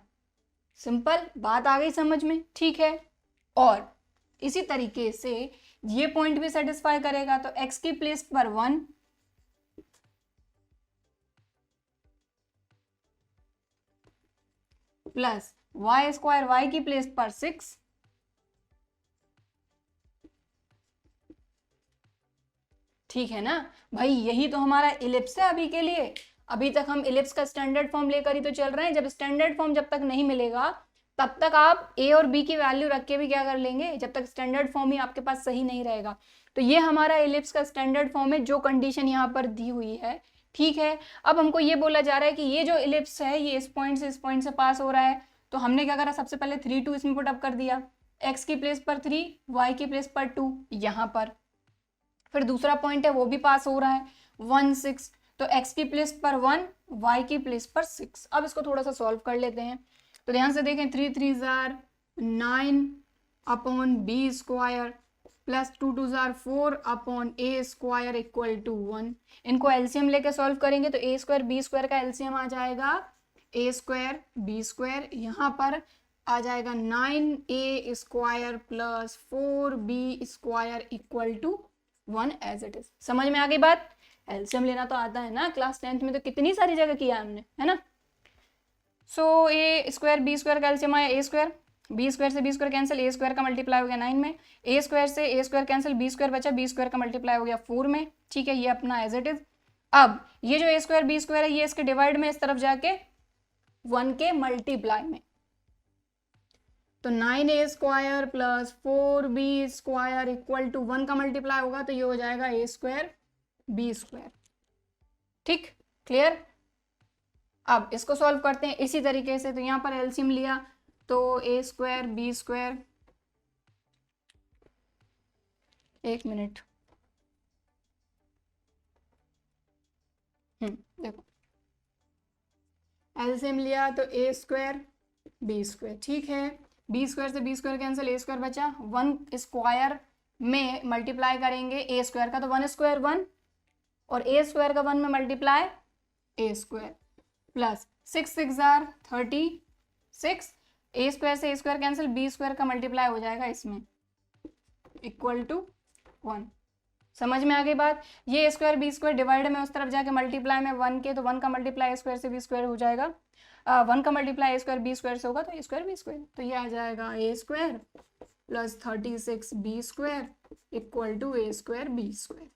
Simple बात आ गई समझ में, ठीक है। और इसी तरीके से ये पॉइंट भी सेटिस्फाई करेगा, तो x की प्लेस पर 1 प्लस y स्क्वायर, y की प्लेस पर 6 ठीक है ना भाई। यही तो हमारा इलिप्स है अभी के लिए। अभी तक हम इलिप्स का स्टैंडर्ड फॉर्म लेकर ही तो चल रहे हैं। जब स्टैंडर्ड फॉर्म जब तक नहीं मिलेगा तब तक आप ए और बी की वैल्यू रख के भी क्या कर लेंगे, जब तक स्टैंडर्ड फॉर्म ही आपके पास सही नहीं रहेगा। तो ये हमारा इलिप्स का स्टैंडर्ड फॉर्म है, जो कंडीशन यहाँ पर दी हुई है, ठीक है। अब हमको ये बोला जा रहा है कि ये जो इलिप्स है ये इस पॉइंट से पास हो रहा है। तो हमने क्या करा, सबसे पहले 3 2 इसमें पुट अप कर दिया, x की प्लेस पर 3, y की प्लेस पर 2 यहाँ पर। फिर दूसरा पॉइंट है वो भी पास हो रहा है 1 6, तो x की प्लेस पर 1, y की प्लेस पर 6। अब इसको थोड़ा सा सॉल्व कर लेते हैं। तो ध्यान से देखें, 3 3 जार 9 अपॉन बी स्क्वायर प्लस 2 2 जार 4 upon a square equal to 1। इनको एलसीएम लेके सॉल्व करेंगे तो ए स्क्वायर बी स्क्वायर का एलसीएम आ जाएगा ए स्क्वायर बी स्क्वायर, यहाँ पर आ जाएगा 9a square plus 4b square equal to 1 as it is. समझ में आ गई बात। एलसीएम लेना तो आता है ना, क्लास 10th में तो कितनी सारी जगह किया हमने, है ना। सो ए स्क्वायर बी स्क्वायर का एलसीएम आया ए स्क्वायर, बी स्क्वायर से बी स्क्वायर कैंसिल, ए स्क्वायर का मल्टीप्लाई हो गया 9 में, ए स्क्वायर से ए स्क्वायर कैंसिल, बी स्क्वायर बचा, बी स्क्वायर का मल्टीप्लाई हो गया 4 में, ठीक है, ये अपना एज इट इज। अब ये जो ए स्क्वायर बी स्क्वायर है ये इसके डिवाइड में इस तरफ जाके 1 के मल्टीप्लाई में, तो 9a square plus 4b square equal to 1 का मल्टीप्लाई होगा तो ये हो जाएगा a स्क्वायर b स्क्वायर, ठीक, क्लियर। अब इसको सॉल्व करते हैं इसी तरीके से। तो यहाँ पर एलसीएम लिया तो a स्क्वायर b स्क्वायर, एक मिनट, देखो एलसीएम लिया तो a स्क्वायर b स्क्वायर, ठीक है, बी स्क्वायर से बी स्क्वायर कैंसिल, ए स्क्वायर बचा, 1 स्क्वायर में मल्टीप्लाई करेंगे ए स्क्वायर का, तो 1 स्क्वायर 1 और ए स्क्वायर का 1 में मल्टीप्लाई ए स्क्वायर प्लस 6 6 जार 36, ए स्क्वायर से ए स्क्वायर कैंसिल, बी स्क्वायर का मल्टीप्लाई हो जाएगा इसमें इक्वल टू 1। समझ में आ गई बात। ये ए स्क्वायर बी स्क्वायर डिवाइड में उस तरफ जाके मल्टीप्लाई में 1 के, तो 1 का मल्टीप्लाई ए स्क्वायर से बी स्क्वायर हो जाएगा, 1 का मल्टीप्लाई ए स्क्वायर बी स्क्वायर से होगा तो ए स्क्वायर बी स्क्वायर, तो ये आ जाएगा a square plus 36 b square equal to a square b square.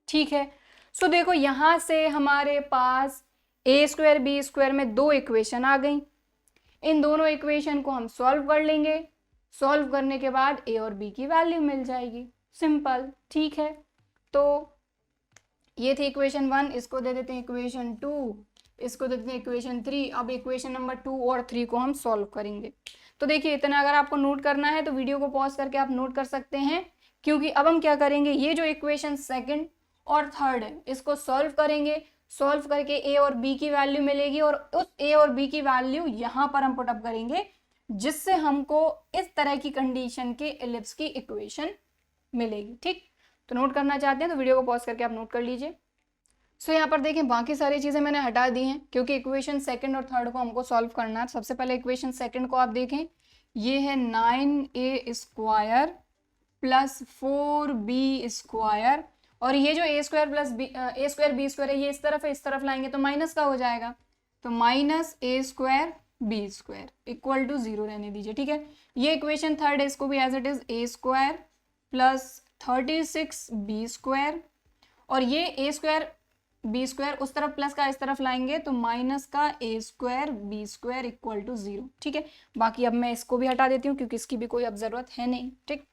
ठीक है, सो देखो यहाँ से हमारे पास ए स्क्वायर बी स्क्वायर में 2 इक्वेशन आ गई। इन दोनों इक्वेशन को हम सॉल्व कर लेंगे, सॉल्व करने के बाद ए और बी की वैल्यू मिल जाएगी, सिंपल। ठीक है, तो ये थी इक्वेशन 1, इसको दे देते हैं इक्वेशन 2, इसको दे देते हैं इक्वेशन 3। अब इक्वेशन नंबर 2 और 3 को हम सॉल्व करेंगे। तो देखिए इतना अगर आपको नोट करना है तो वीडियो को पॉज करके आप नोट कर सकते हैं, क्योंकि अब हम क्या करेंगे, ये जो इक्वेशन 2 और 3 है इसको सॉल्व करेंगे। सॉल्व करके ए और बी की वैल्यू मिलेगी और उस ए और बी की वैल्यू यहाँ पर हम पुटअप करेंगे, जिससे हमको इस तरह की कंडीशन के एलिप्स की इक्वेशन मिलेगी। ठीक, तो नोट करना चाहते हैं तो वीडियो को पॉज करके आप नोट कर लीजिए। सो यहाँ पर देखें बाकी सारी चीज़ें मैंने हटा दी हैं, क्योंकि इक्वेशन 2 और 3 को हमको सॉल्व करना है। सबसे पहले इक्वेशन 2 को आप देखें, ये है 9a square plus 4b square, और ये जो ए स्क्वायर प्लस ए स्क्वायर बी स्क्वायर है ये इस तरफ लाएंगे तो माइनस का हो जाएगा, तो minus a square b square equal to 0 रहने दीजिए। ठीक है, ये इक्वेशन 3 है, इसको भी as it is a square plus 36 b square, और ये ए स्क्वायर बी स्क्वायर उस तरफ प्लस का इस तरफ लाएंगे तो माइनस का a square b square equal to 0। ठीक है, बाकी अब मैं इसको भी हटा देती हूँ क्योंकि इसकी भी कोई अब जरूरत है नहीं। ठीक,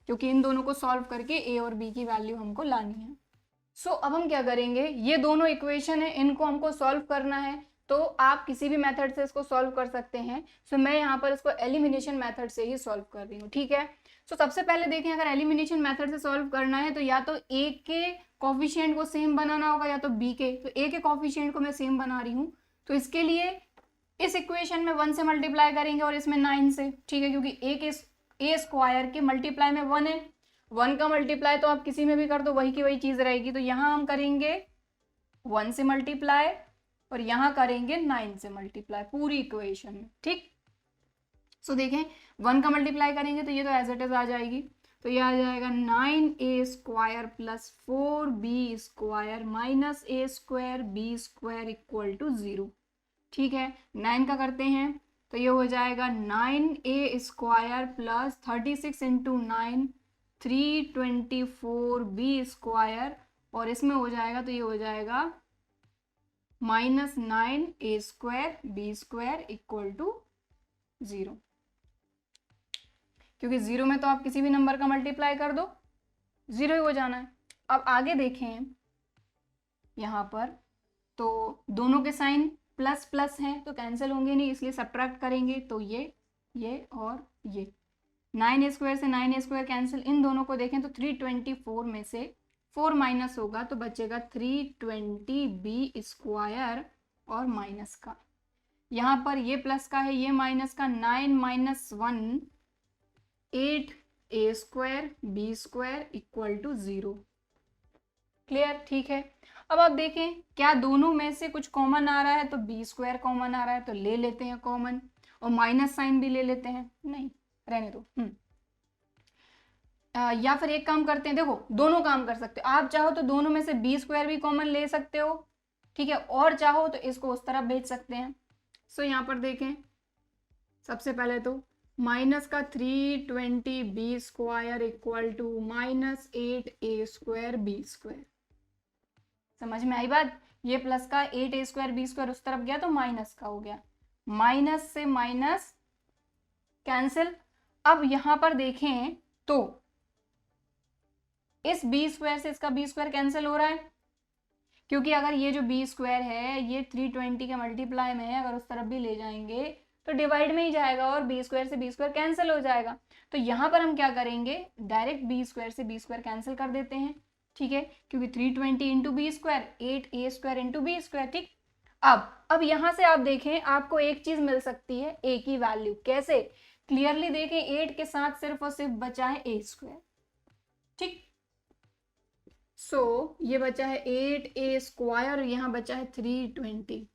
क्योंकि इन दोनों को सॉल्व करके ए और बी की वैल्यू हमको लानी है। सो अब हम क्या करेंगे, ये दोनों इक्वेशन है इनको हमको सॉल्व करना है, तो आप किसी भी मेथड से इसको सॉल्व कर सकते हैं। सो मैं यहाँ पर इसको एलिमिनेशन मेथड से ही सॉल्व कर रही हूँ। ठीक है, सो सबसे पहले देखें, अगर एलिमिनेशन मेथड से सॉल्व करना है तो या तो ए के कोफिशिएंट को सेम बनाना होगा या तो बी के। तो ए के कोफिशिएंट को मैं सेम बना रही हूँ, तो इसके लिए इस इक्वेशन में 1 से मल्टीप्लाई करेंगे और इसमें 9 से। ठीक है, क्योंकि ए स्क्वायर के मल्टीप्लाई में 1 है, 1 का मल्टीप्लाई तो आप किसी में भी कर दो वही की वही चीज़ रहेगी, तो यहाँ हम करेंगे 1 से मल्टीप्लाई और यहाँ करेंगे 9 से मल्टीप्लाई पूरी इक्वेशन में। ठीक, सो देखें 1 का मल्टीप्लाई करेंगे तो ये तो एज इट इज आ जाएगी, तो ये आ जाएगा 9a square plus 4b square minus a square b square equal to 0। ठीक है, 9 का करते हैं तो ये हो जाएगा 9a square plus 36 into 9 324b square, और इसमें हो जाएगा तो ये हो जाएगा minus 9a square b square equal to 0, क्योंकि 0 में तो आप किसी भी नंबर का मल्टीप्लाई कर दो 0 ही हो जाना है। अब आगे देखें यहाँ पर, तो दोनों के साइन प्लस प्लस हैं तो कैंसिल होंगे नहीं, इसलिए सब्ट्रैक्ट करेंगे तो ये और ये 9a स्क्वायर से 9a स्क्वायर कैंसिल, इन दोनों को देखें तो 324 में से 4 माइनस होगा तो बचेगा 320b स्क्वायर और माइनस का, यहाँ पर ये प्लस का है ये माइनस का, 9 minus 1 8a square b square equal to 0। Clear? ठीक है, अब आप देखें क्या दोनों में से कुछ कॉमन आ रहा है, तो बी स्क्वायर कॉमन आ रहा है तो ले लेते हैं कॉमन, और माइनस साइन भी ले लेते हैं, नहीं रहने दो। या फिर एक काम करते हैं, देखो दोनों काम कर सकते हो, आप चाहो तो दोनों में से बी स्क्वायर भी कॉमन ले सकते हो। ठीक है, और चाहो तो इसको उस तरफ भेज सकते हैं। सो यहाँ पर देखें सबसे पहले तो माइनस का 320b square equal to minus 8a square b square. समझ में आई बात? ये प्लस का 8a स्क्वायर बी स्क्वायर उस तरफ गया तो माइनस का हो गया, माइनस से माइनस कैंसिल। अब यहां पर देखें तो इस बी स्क्वायर से इसका बी स्क्वायर कैंसिल हो रहा है, क्योंकि अगर ये जो बी स्क्वायर है ये 320 के मल्टीप्लाई में है, अगर उस तरफ भी ले जाएंगे तो डिवाइड में ही जाएगा और बी स्क्वायर से बी स्क्वायर कैंसिल हो जाएगा। तो यहाँ पर हम क्या करेंगे, डायरेक्ट बी स्क्वायर से बी स्क्वायर कैंसिल कर देते हैं। ठीक है, क्योंकि 320 into b square 8a square into b square. ठीक, अब यहाँ से आप देखें आपको एक चीज मिल सकती है, a की वैल्यू। कैसे? क्लियरली देखें 8 के साथ सिर्फ और सिर्फ बचा है a स्क्वायर। ठीक, ये बचा है 8a² और यहाँ बचा है 320।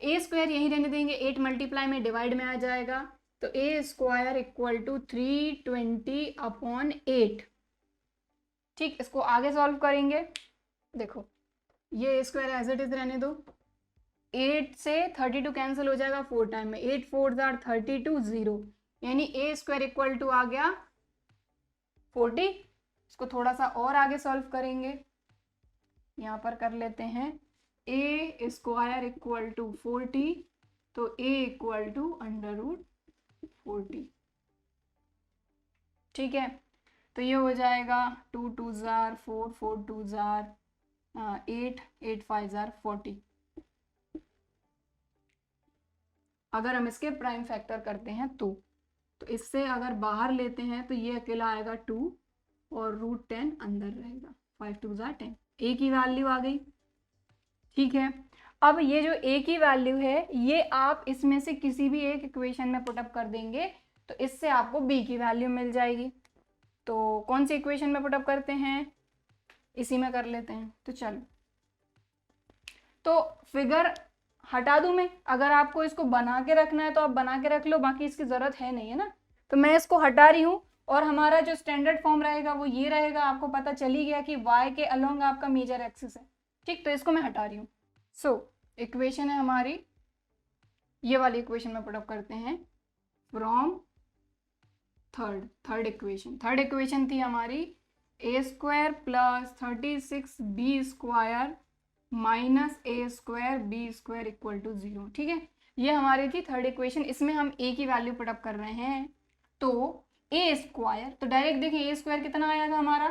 a² यहीं रहने देंगे, 8 मल्टीप्लाई में डिवाइड में आ जाएगा, तो a² इक्वल टू 320/8। ठीक, इसको आगे सॉल्व करेंगे। देखो ये a² एज इट इज रहने दो, 8 से 32 कैंसिल हो जाएगा 4 टाइम में, 8 4 32 0, यानी a² इक्वल टू आ गया 40। इसको थोड़ा सा और आगे सॉल्व करेंगे, यहाँ पर कर लेते हैं a² इक्वल टू 40, तो a इक्वल टू √40। ठीक है, तो ये हो जाएगा 2 2 4 4 2 8 8 5 40। अगर हम इसके प्राइम फैक्टर करते हैं तो इससे अगर बाहर लेते हैं तो ये अकेला आएगा 2 और √10 अंदर रहेगा, 5 2 10, a की वैल्यू आ गई। ठीक है, अब ये जो a की वैल्यू है ये आप इसमें से किसी भी एक इक्वेशन में पुटअप कर देंगे तो इससे आपको b की वैल्यू मिल जाएगी। तो कौन सी इक्वेशन में पुटअप करते हैं, इसी में कर लेते हैं। तो चलो, तो फिगर हटा दूं मैं, अगर आपको इसको बना के रखना है तो आप बना के रख लो, बाकी इसकी जरूरत है नहीं, है ना। तो मैं इसको हटा रही हूँ और हमारा जो स्टैंडर्ड फॉर्म रहेगा वो ये रहेगा। आपको पता चली गया कि y के अलोंग आपका मेजर एक्सिस है। ठीक, तो इसको मैं हटा रही हूँ। इक्वेशन है हमारी, ये वाली इक्वेशन में पुटअप करते हैं फ्रॉम थर्ड इक्वेशन थी हमारी a² + 36b² minus a² b² equal to 0। ठीक है, ये हमारी थी थर्ड इक्वेशन, इसमें हम a की वैल्यू पुटअप कर रहे हैं। तो a², तो डायरेक्ट देखिए a² कितना आया था हमारा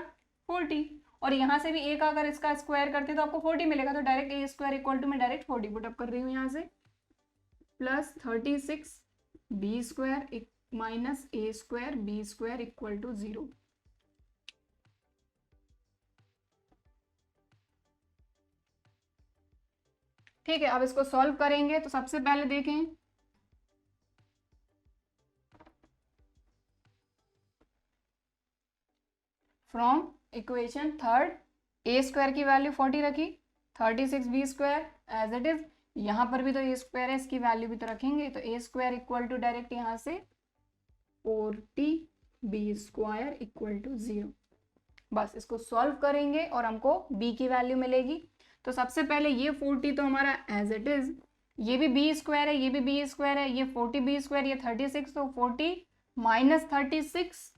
40, और यहाँ से भी a का अगर इसका स्क्वायर करते तो आपको 40 मिलेगा, तो डायरेक्ट a² इक्वल टू मैं डायरेक्ट 40 पुटअप कर रही हूँ यहाँ से, plus 36b² minus a² b² equal to 0। ठीक है, अब इसको सॉल्व करेंगे तो सबसे पहले देखें, फ्रॉम इक्वेशन थर्ड a² की वैल्यू 40 रखी, 36b² एज इट इज, यहाँ पर भी तो a² है, इसकी वैल्यू भी तो रखेंगे, तो a² इक्वल टू डायरेक्ट यहाँ से 40b² इक्वल टू 0। बस इसको सॉल्व करेंगे और हमको b की वैल्यू मिलेगी। तो सबसे पहले ये 40 तो हमारा एज इट इज, ये भी b² है, ये भी b² है, ये 40b², ये 36, तो 40 minus 36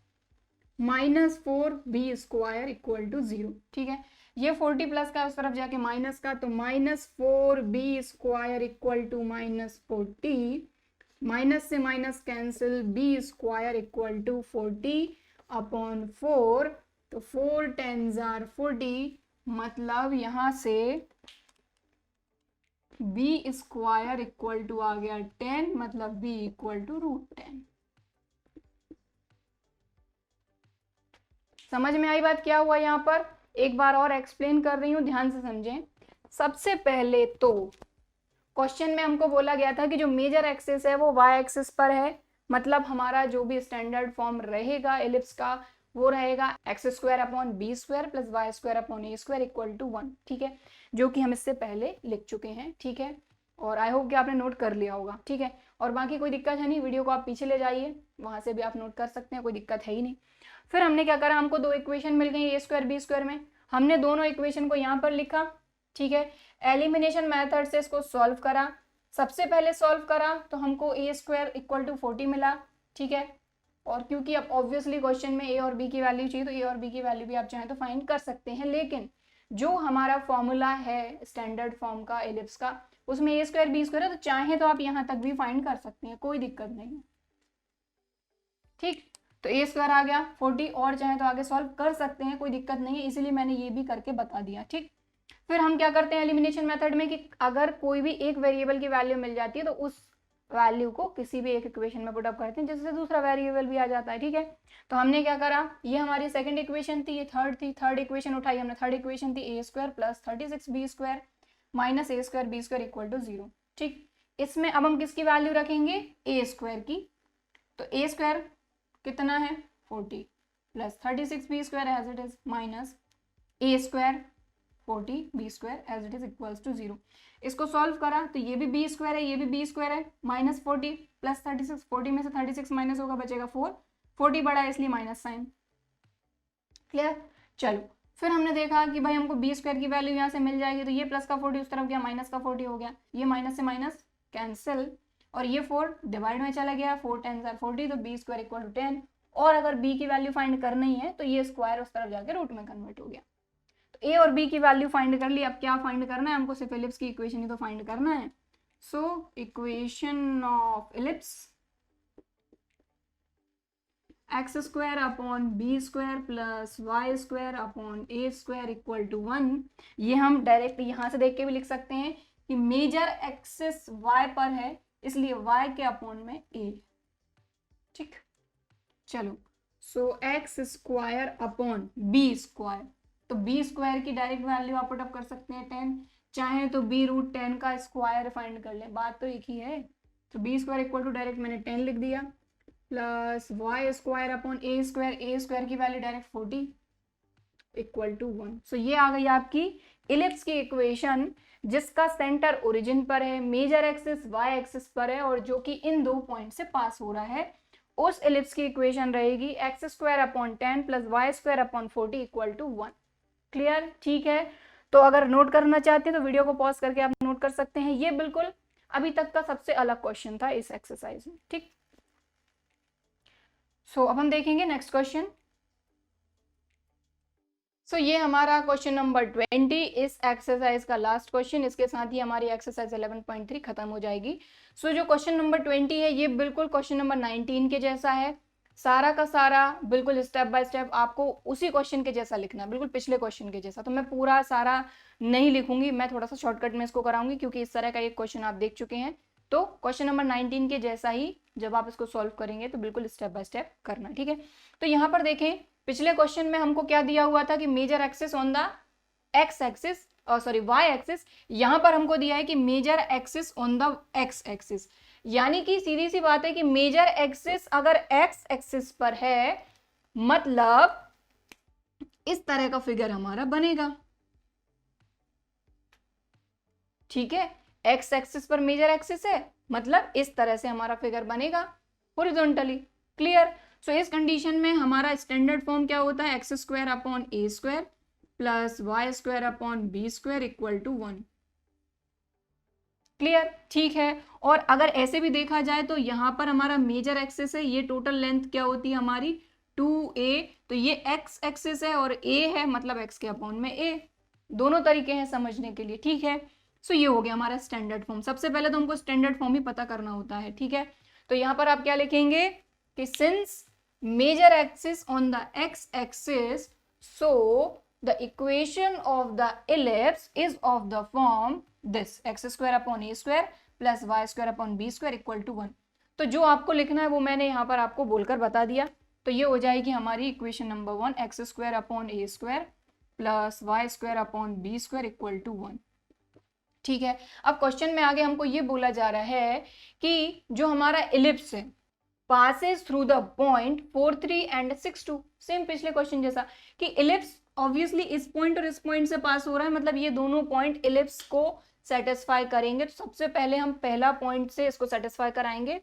minus 4b² equal to 0। ठीक है, ये 40 प्लस का उस तरफ जाके माइनस का, तो minus 4b² equal to minus 40, minus से minus cancel, b² equal to 40/4, तो 4 10 40, मतलब यहां से b² इक्वल टू आ गया 10, मतलब b इक्वल टू √10। समझ में आई बात क्या हुआ यहाँ पर? एक बार और एक्सप्लेन कर रही हूँ, ध्यान से समझें। सबसे पहले तो क्वेश्चन में हमको बोला गया था कि जो मेजर एक्सिस है वो y एक्सिस पर है, मतलब हमारा जो भी स्टैंडर्ड फॉर्म रहेगा एलिप्स का वो रहेगा x²/b² plus y²/a² equal to 1। ठीक है, जो कि हम इससे पहले लिख चुके हैं। ठीक है, और आई होप कि आपने नोट कर लिया होगा। ठीक है, और बाकी कोई दिक्कत है नहीं, वीडियो को आप पीछे ले जाइए, वहां से भी आप नोट कर सकते हैं, कोई दिक्कत है ही नहीं। फिर हमने क्या करा, हमको दो इक्वेशन मिल गई a² b² में, हमने दोनों इक्वेशन को यहाँ पर लिखा। ठीक है, एलिमिनेशन मेथड से इसको सॉल्व करा। सबसे पहले सॉल्व करा तो हमको a² इक्वल टू 40 मिला। ठीक है, और क्योंकि अब ऑब्वियसली क्वेश्चन में a और b की वैल्यू चाहिए, तो a और b की वैल्यू भी आप चाहें तो फाइंड कर सकते हैं, लेकिन जो हमारा फॉर्मूला है स्टैंडर्ड फॉर्म का एलिप्स का, उसमें a² b² है, तो चाहे तो आप यहाँ तक भी फाइंड कर सकते हैं, कोई दिक्कत नहीं। ठीक, तो a² आ गया 40, और चाहे तो आगे सॉल्व कर सकते हैं, कोई दिक्कत नहीं है, इसीलिए मैंने ये भी करके बता दिया। ठीक, फिर हम क्या करते हैं एलिमिनेशन मेथड में कि अगर कोई भी एक वेरिएबल की वैल्यू मिल जाती है तो उस वैल्यू को किसी भी एक इक्वेशन में पुट अप करते हैं, जिससे दूसरा वेरिएबल भी आ जाता है। ठीक है, तो हमने क्या करा, ये हमारी सेकंड इक्वेशन थी, ये थर्ड थी, थर्ड इक्वेशन उठाई हमने, थर्ड इक्वेशन थी a² plus 36b² minus a² b² equal to 0। ठीक, इसमें अब हम किसकी वैल्यू रखेंगे, a² की, तो a² कितना है 40 plus 36b² as it is minus a square 40 b square as it is equals to 0। इसको सॉल्व करा तो ये भी बी स्क्वायर है, ये भी बी स्क्वायर है, माइनस 40 प्लस 36, 40 में से 36 माइनस होगा, बचेगा 4, 40 बड़ा है इसलिए माइनस साइन। क्लियर। चलो फिर हमने देखा कि भाई हमको बी स्क्वायर की वैल्यू यहाँ से मिल जाएगी, तो ये प्लस का 40 उस तरफ गया, माइनस का 40 हो गया, ये माइनस से माइनस कैंसिल, और ये 4 डिवाइड में चला गया, 4 10 40, तो बी स्क्वायर इक्वल टू 10। और अगर बी की वैल्यू फाइंड करनी है तो ये स्क्वायर उस तरफ जाके रूट में कन्वर्ट हो गया। तो ए और बी की वैल्यू फाइंड कर ली, अब क्या फाइंड करना है हमको, सिर्फ इलिप्स की इक्वेशन ही तो फाइंड करना है। So equation of ellipse x square upon b square plus y square upon a square equal to 1। ये हम डायरेक्ट यहाँ से देख के भी लिख सकते हैं कि मेजर एक्सिस y पर है, इसलिए y के अपॉन में a। ठीक, चलो so x square upon b square, तो बी स्क्वायर की डायरेक्ट वैल्यू आप पुटअप कर सकते हैं 10, चाहे तो बी रूट 10 का स्क्वायर फाइंड कर ले, बात तो एक ही है। तो b square equal to direct मैंने 10 लिख दिया, plus y square upon a square की value direct 40 equal to 1। So ये आ गई आपकी इलिप्स की इक्वेशन, जिसका सेंटर ओरिजिन पर है, मेजर एक्सिस वाई एक्सिस पर है, और जो कि इन दो पॉइंट से पास हो रहा है। उस इलिप्स की इक्वेशन रहेगी x square upon 10 plus y square upon 40 equal to 1। Clear, ठीक है। तो अगर नोट करना चाहते हैं तो वीडियो को पॉज करके आप नोट कर सकते हैं। ये बिल्कुल अभी तक का सबसे अलग क्वेश्चन था इस एक्सरसाइज में। ठीक, सो अब हम देखेंगे नेक्स्ट क्वेश्चन। सो ये हमारा क्वेश्चन नंबर 20 इस एक्सरसाइज का लास्ट क्वेश्चन, इसके साथ ही हमारी एक्सरसाइज 11.3 खत्म हो जाएगी। सो जो क्वेश्चन नंबर 20 है ये बिल्कुल क्वेश्चन नंबर 19 के जैसा है, सारा का सारा बिल्कुल स्टेप बाय स्टेप आपको उसी क्वेश्चन के जैसा लिखना है, बिल्कुल पिछले क्वेश्चन के जैसा। तो मैं पूरा सारा नहीं लिखूंगी, मैं थोड़ा सा शॉर्टकट में इसको कराऊंगी, क्योंकि इस तरह का एक क्वेश्चन आप देख चुके हैं। तो क्वेश्चन नंबर 19 के जैसा ही जब आप इसको सॉल्व करेंगे तो बिल्कुल स्टेप बाय स्टेप करना, ठीक है। तो यहाँ पर देखें, पिछले क्वेश्चन में हमको क्या दिया हुआ था कि major axis on the x axis, sorry y axis, यहां पर हमको दिया है कि major axis on the x axis, यानी कि सीधी सी बात है कि मेजर एक्सिस अगर एक्स एक्सिस पर है, मतलब इस तरह का फिगर हमारा बनेगा। ठीक है, एक्स एक्सिस पर मेजर एक्सिस है, मतलब इस तरह से हमारा फिगर बनेगा हॉरिजॉन्टली। क्लियर। सो इस कंडीशन में हमारा स्टैंडर्ड फॉर्म क्या होता है, x square upon a square plus y square upon b square equal to 1। Clear, ठीक है। और अगर ऐसे भी देखा जाए तो यहां पर हमारा मेजर एक्सिस है, ये टोटल लेंथ क्या होती है हमारी 2a, तो ये एक्स एक्सिस है और a है, मतलब x के अपॉन में a। दोनों तरीके हैं समझने के लिए, ठीक है। सो ये हो गया हमारा स्टैंडर्ड फॉर्म। सबसे पहले तो हमको स्टैंडर्ड फॉर्म ही पता करना होता है, ठीक है। तो यहां पर आप क्या लिखेंगे कि since major axis on the x axis, so the equation of the ellipse is of the form this x square upon a square plus y square upon b square equal to 1। तो जो आपको लिखना है वो मैंने यहाँ पर आपको बोलकर बता दिया। तो ये हो जाएगी हमारी equation number 1, x square upon a square plus y square upon b square equal to 1। ठीक है, अब क्वेश्चन में आगे हमको ये बोला जा रहा है कि जो हमारा इलिप्स है passes through the point 4 3 and 6 2, same पिछले क्वेश्चन जैसा कि इलिप्स ऑब्वियसली इस पॉइंट और इस पॉइंट से पास हो रहा है, मतलब ये दोनों पॉइंट इलिप्स को सेटिस्फाई करेंगे। तो सबसे पहले हम पहला पॉइंट से इसको सेटिस्फाई कराएंगे।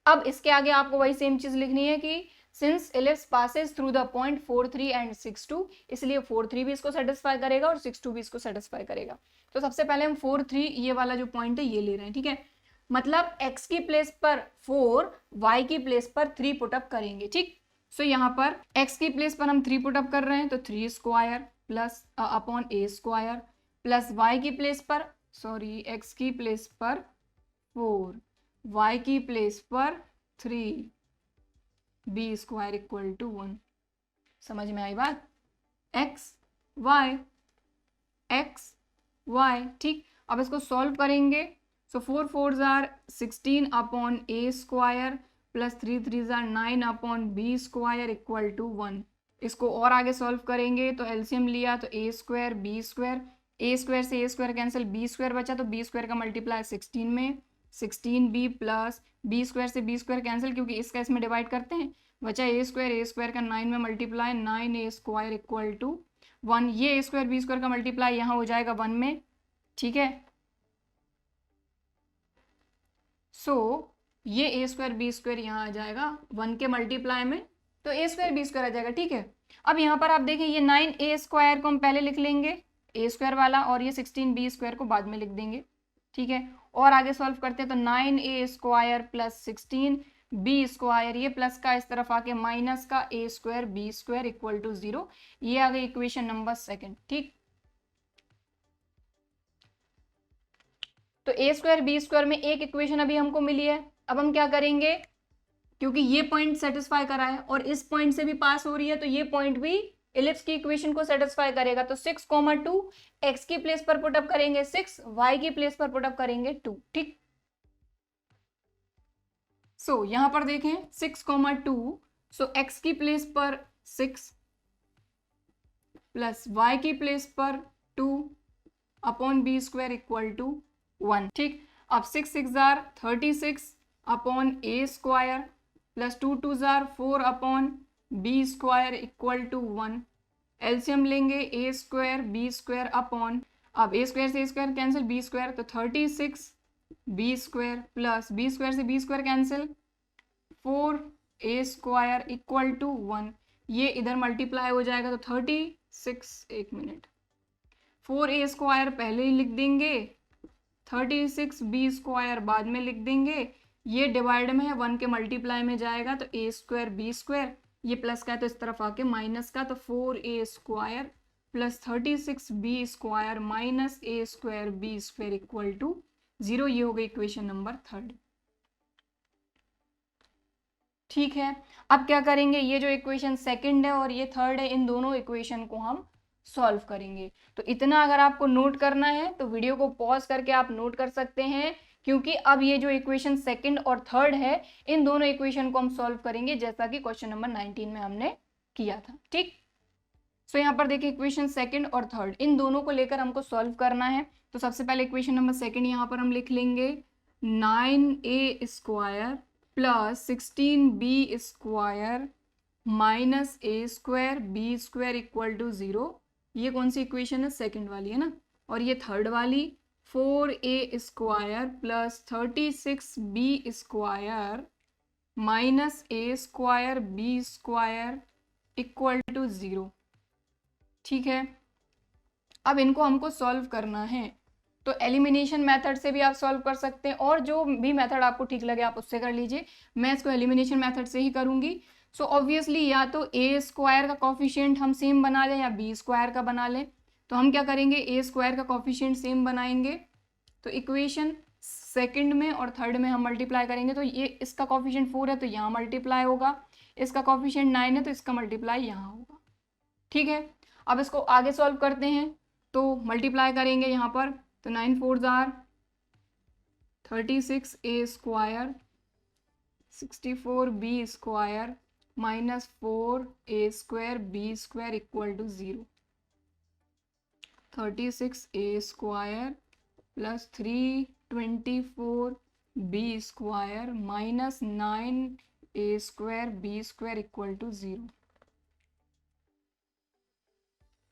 अब इसके आगे आपको वही सेम चीज लिखनी है कि since ellipse passes through the point 4 3 and 6 2, इसलिए 4 3 भी इसको सेटिस्फाई करेगा और 6 2 भी इसको सेटिस्फाई करेगा। तो सबसे पहले हम 4 3 ये वाला जो पॉइंट है ये ले रहे हैं, ठीक है। मतलब x की प्लेस पर 4, y की प्लेस पर 3 पुटअप करेंगे, ठीक। सो यहाँ पर x की प्लेस पर हम 3 पुटअप कर रहे हैं, तो 3 square plus upon a square plus y की प्लेस पर, सॉरी x की प्लेस पर 4, y की प्लेस पर 3, b स्क्वायर इक्वल टू 1। समझ में आई बात, x y, ठीक। अब इसको सॉल्व करेंगे, so 4 4s are 16 upon a square plus 3 3s are 9 अपॉन b स्क्वायर इक्वल टू 1। इसको और आगे सॉल्व करेंगे तो एलसीएम लिया तो a square b square, a square से a square cancel, b square बचा तो b स्क्वायर का मल्टीप्लाई 16 में 16b प्लस b स्क्वायर से b स्क्वायर कैंसिल, क्योंकि इसका इसमें डिवाइड करते हैं, बचा a स्क्वायर का 9 में multiply 9a square equal to 1, ये a² b² का मल्टीप्लाई यहाँ हो जाएगा 1 में, ठीक है। सो ये a² b² यहाँ आ जाएगा 1 के मल्टीप्लाई में, तो a² b² आ जाएगा, ठीक है। अब यहाँ पर आप देखें ये 9a² को हम पहले लिख लेंगे a² वाला, और ये 16b² को बाद में लिख देंगे, ठीक है। और आगे सॉल्व करते हैं तो 9a² प्लस 16b², ये प्लस का इस तरफ आके माइनस का a² b² इक्वल टू 0, ये आ गई इक्वेशन नंबर 2, ठीक। तो a² b² में एक इक्वेशन अभी हमको मिली है। अब हम क्या करेंगे, क्योंकि ये पॉइंट सेटिस्फाई करा है और इस पॉइंट से भी पास हो रही है, तो ये पॉइंट भी इलिप्स की इक्वेशन को सेटिस्फाई करेगा। तो 6, 2 x की प्लेस पर पुटअप करेंगे 6, y की प्लेस पर पुटअप करेंगे 2, ठीक। सो यहां पर देखें 6, 2, सो x की प्लेस पर 6 प्लस y की प्लेस पर 2 अपॉन b² इक्वल टू 1, ठीक। अब 6 6 जार 36 अपॉन a² प्लस 2 2 जार 4 upon b² equal to 1। LCM लेंगे a² b² अपॉन, अब a² से a² कैंसिल, b² तो 36 b² प्लस b² से b² cancel 4a² equal to 1। ये इधर मल्टीप्लाई हो जाएगा तो 36, एक मिनट, 4a² पहले ही लिख देंगे, 36 b² बाद में लिख देंगे। ये डिवाइड में है, 1 के मल्टीप्लाई में जाएगा तो a² b², ये प्लस का है तो इस तरफ आके माइनस का, तो 4a² plus 36 b² minus a² b² equal to 0, ये हो गई इक्वेशन नंबर 3, ठीक है। अब क्या करेंगे, ये जो इक्वेशन 2 है और ये 3 है, इन दोनों इक्वेशन को हम सॉल्व करेंगे। तो इतना अगर आपको नोट करना है तो वीडियो को पॉज करके आप नोट कर सकते हैं, क्योंकि अब ये जो इक्वेशन 2 और 3 है, इन दोनों इक्वेशन को हम सॉल्व करेंगे जैसा कि क्वेश्चन नंबर 19 में हमने किया था, ठीक। सो यहाँ पर देखिए इक्वेशन 2 और 3, इन दोनों को लेकर हमको सॉल्व करना है। तो सबसे पहले इक्वेशन नंबर 2 यहाँ पर हम लिख लेंगे 9a² plus 16b² minus a² b² equal to 0। ये कौन सी इक्वेशन है, 2 वाली है ना। और ये 3 वाली 4a² plus 36b² minus a² b² equal to 0, ठीक है। अब इनको हमको सॉल्व करना है, तो एलिमिनेशन मेथड से भी आप सॉल्व कर सकते हैं, और जो भी मेथड आपको ठीक लगे आप उससे कर लीजिए। मैं इसको एलिमिनेशन मेथड से ही करूंगी। सो ऑब्वियसली या तो a² का कॉफिशिएंट हम सेम बना लें या b² का बना लें। तो हम क्या करेंगे, a² का कॉफिशिएंट सेम बनाएंगे, तो इक्वेशन 2 में और 3 में हम मल्टीप्लाई करेंगे। तो ये इसका कॉफिशिएंट 4 है तो यहाँ मल्टीप्लाई होगा, इसका कॉफिशिएंट 9 है तो इसका मल्टीप्लाई यहाँ होगा, ठीक है। अब इसको आगे सॉल्व करते हैं, तो मल्टीप्लाई करेंगे यहाँ पर, तो 9 4 जार 36a² 64b² minus 4a² b² equal to 0। 36a² plus 324b² minus 9a² b² equal to 0,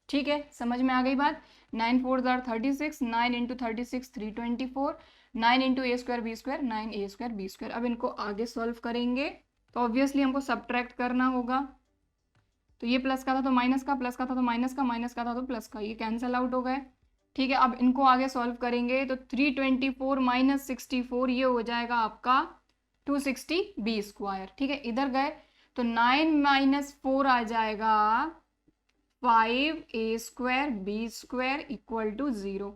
ठीक है। समझ में आ गई बात। 9 4 jar 36, 9 into 36 324, 9 into a² b², 9a² b²। अब इनको आगे सॉल्व करेंगे तो ऑब्वियसली हमको सब्ट्रैक्ट करना होगा। तो ये प्लस का था तो माइनस का, प्लस का था तो माइनस का, माइनस का था तो प्लस का, ये कैंसिल आउट हो गए, ठीक है। अब इनको आगे सॉल्व करेंगे तो 324 माइनस 64, ये हो जाएगा आपका 260b², ठीक है। इधर गए तो 9 माइनस 4 आ जाएगा 5a² b² इक्वल टू 0,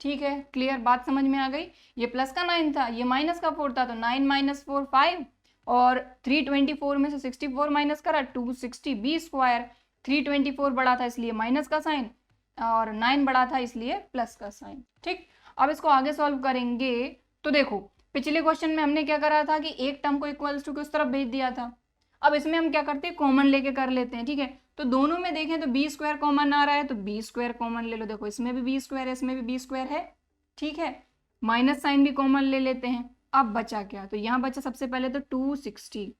ठीक है। क्लियर, बात समझ में आ गई। ये प्लस का 9 था, ये माइनस का 4 था, तो 9 माइनस 4 5, और 324 में से 64 माइनस करा 260b²। 324 बड़ा था इसलिए माइनस का साइन, और 9 बड़ा था इसलिए प्लस का साइन, ठीक। अब इसको आगे सॉल्व करेंगे तो देखो पिछले क्वेश्चन में हमने क्या करा था कि एक टर्म को इक्वल्स टू के उस तरफ भेज दिया था। अब इसमें हम क्या करते हैं, कॉमन लेके कर लेते हैं, ठीक है। तो दोनों में देखें तो b² कॉमन आ रहा है, तो b² कॉमन ले लो। देखो इसमें भी b² है, इसमें भी b² है, ठीक है। माइनस साइन भी कॉमन ले लेते हैं। अब बचा क्या, तो यहाँ बचा सबसे पहले तो 260,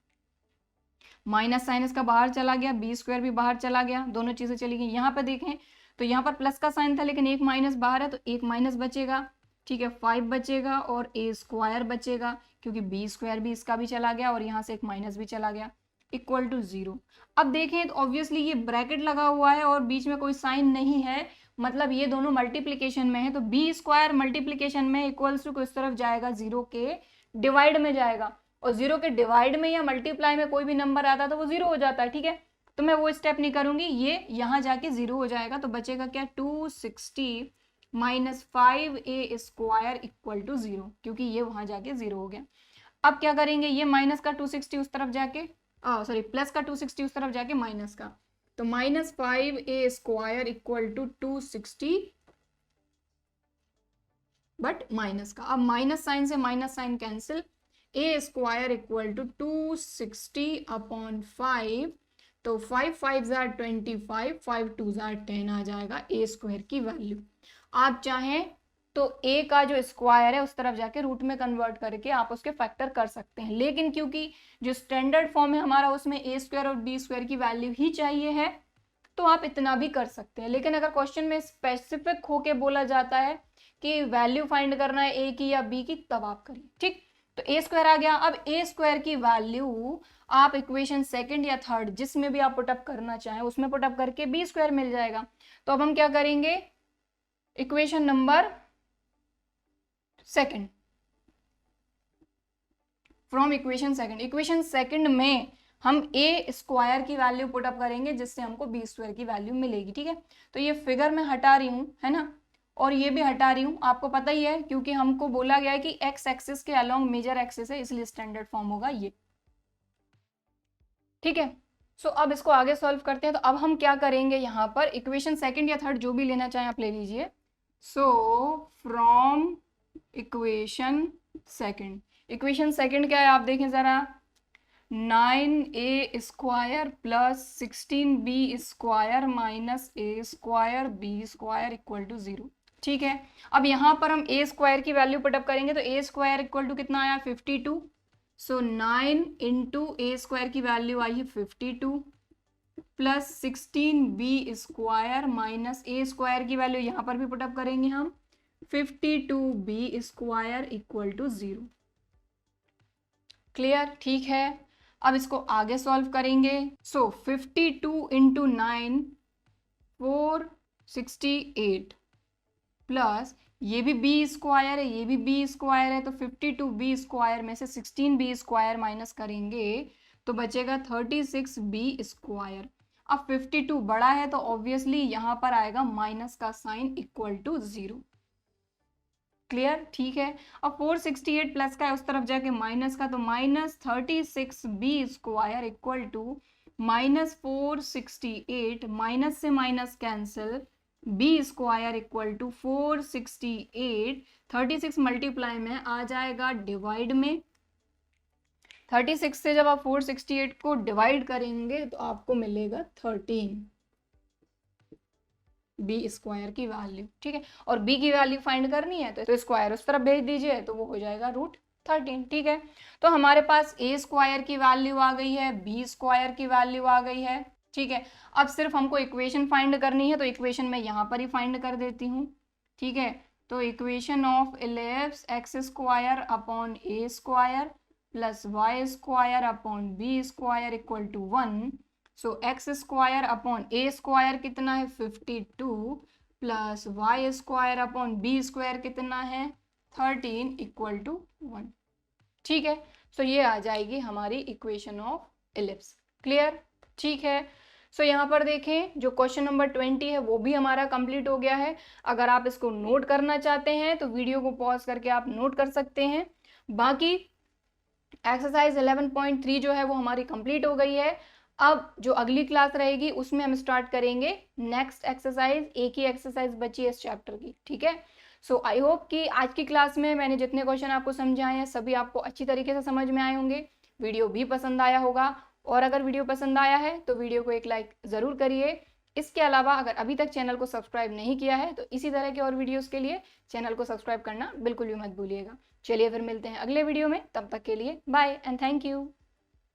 माइनस साइन इसका बाहर चला गया, बी स्क्वायर भी बाहर चला गया, दोनों चीजें चली गई। यहाँ पर देखें तो यहाँ पर प्लस का साइन था लेकिन एक माइनस बाहर है तो एक माइनस बचेगा, ठीक है, 5 बचेगा और ए स्क्वायर बचेगा क्योंकि बी स्क्वायर भी इसका भी चला गया और यहाँ से एक माइनस भी चला गया, इक्वल टू 0। अब देखें तो ऑब्वियसली ये ब्रैकेट लगा हुआ है और बीच में कोई साइन नहीं है, मतलब ये दोनों मल्टीप्लीकेशन में है, तो बी स्क्वायर मल्टीप्लीकेशन में इक्वल्स टू किस तरफ जाएगा, 0 के डिवाइड में जाएगा, और 0 के डिवाइड में या मल्टीप्लाई में कोई भी नंबर आता है तो वो 0 हो जाता है, ठीक है। तो मैं वो स्टेप नहीं करूंगी, ये यहाँ जाके 0 हो जाएगा, तो बचेगा क्या, 260 minus 5a square equal to 0, क्योंकि ये वहां जाके 0 हो गया। अब क्या करेंगे, ये माइनस का 260 उस तरफ जाके, सॉरी प्लस का 260 उस तरफ जाके माइनस का, तो minus 5a square equal to 260 but minus का। अब माइनस साइन से minus sign cancel, a square equal to 260 upon 5, तो 5 5 जार 25, 5 2 जार 10 आ जाएगा a स्क्वायर की वैल्यू। आप चाहें तो a का जो स्क्वायर है उस तरफ जाके रूट में कन्वर्ट करके आप उसके फैक्टर कर सकते हैं, लेकिन क्योंकि जो स्टैंडर्ड फॉर्म है हमारा उसमें a स्क्वायर और b स्क्वायर की वैल्यू ही चाहिए है, तो आप इतना भी कर सकते हैं। लेकिन अगर क्वेश्चन में स्पेसिफिक होके बोला जाता है कि वैल्यू फाइंड करना है a की या b की, तब आप करिए, ठीक। तो a स्क्वायर आ गया। अब a स्क्वायर की वैल्यू आप इक्वेशन सेकंड या थर्ड जिसमें भी आप पुटअप करना चाहें उसमें पुटअप करके b स्क्वायर मिल जाएगा। तो अब हम क्या करेंगे, equation number second, from equation second में हम a स्क्वायर की वैल्यू पुटअप करेंगे जिससे हमको b स्क्वायर की वैल्यू मिलेगी, ठीक है। तो ये फिगर में हटा रही हूं, है ना, और ये भी हटा रही हूं, आपको पता ही है क्योंकि हमको बोला गया है कि x एक्सिस के अलोंग मेजर एक्सिस है, इसलिए स्टैंडर्ड फॉर्म होगा ये, ठीक है। सो अब इसको आगे सॉल्व करते हैं। तो अब हम क्या करेंगे, यहाँ पर इक्वेशन सेकंड या थर्ड जो भी लेना चाहें आप ले लीजिए। सो फ्रॉम इक्वेशन सेकंड क्या है आप देखें जरा, 9a square plus 16b square minus a square b square equal to 0, ठीक है। अब यहाँ पर हम a स्क्वायर की वैल्यू पुटअप करेंगे तो a स्क्वायर इक्वल टू कितना आया, 52। सो 9 इंटू a स्क्वायर की वैल्यू आई है 52 plus 16b square minus a square की वैल्यू यहाँ पर भी पुटअप करेंगे हम 52b square equal to 0। Clear, ठीक है। अब इसको आगे सॉल्व करेंगे। सो 52 इंटू 9 468 प्लस ये भी b स्क्वायर है, ये भी b स्क्वायर है, तो 52b स्क्वायर में से 16b स्क्वायर माइनस करेंगे तो बचेगा 36b स्क्वायर। अब 52 बड़ा है तो ऑब्वियसली यहाँ पर आएगा माइनस का साइन इक्वल टू 0। क्लियर, ठीक है। अब 468 प्लस का है उस तरफ जाके माइनस का, तो minus 36b square equal to minus 468, minus से minus cancel, b square equal to 468, 36 multiply में आ जाएगा डिवाइड में, 36 से जब आप 468 को डिवाइड करेंगे तो आपको मिलेगा 13 b स्क्वायर की वैल्यू, ठीक है। और b की वैल्यू फाइंड करनी है तो स्क्वायर उस तरफ भेज दीजिए तो वो हो जाएगा √13, ठीक है। तो हमारे पास a स्क्वायर की वैल्यू आ गई है, b स्क्वायर की वैल्यू आ गई है, ठीक है। अब सिर्फ हमको इक्वेशन फाइंड करनी है तो इक्वेशन में यहाँ पर ही फाइंड कर देती हूँ, ठीक है। तो equation of 11x square upon a square plus y square upon b square equal to 1। So x square upon a square कितना है 52 plus y square upon b square कितना है 13 इक्वल टू 1, ठीक है। सो ये आ जाएगी हमारी इक्वेशन ऑफ एलिप्स। क्लियर, ठीक है। सो यहाँ पर देखें जो क्वेश्चन नंबर 20 है वो भी हमारा कंप्लीट हो गया है। अगर आप इसको नोट करना चाहते हैं तो वीडियो को पॉज करके आप नोट कर सकते हैं। बाकी एक्सरसाइज 11.3 जो है वो हमारी कंप्लीट हो गई है। अब जो अगली क्लास रहेगी उसमें हम स्टार्ट करेंगे नेक्स्ट एक्सरसाइज, एक ही एक्सरसाइज बची है इस चैप्टर की, ठीक है। सो आई होप कि आज की क्लास में मैंने जितने क्वेश्चन आपको समझाए हैं सभी आपको अच्छी तरीके से समझ में आए होंगे, वीडियो भी पसंद आया होगा। और अगर वीडियो पसंद आया है तो वीडियो को एक लाइक ज़रूर करिए। इसके अलावा अगर अभी तक चैनल को सब्सक्राइब नहीं किया है तो इसी तरह के और वीडियोस के लिए चैनल को सब्सक्राइब करना बिल्कुल भी मत भूलिएगा। चलिए फिर मिलते हैं अगले वीडियो में, तब तक के लिए बाय एंड थैंक यू।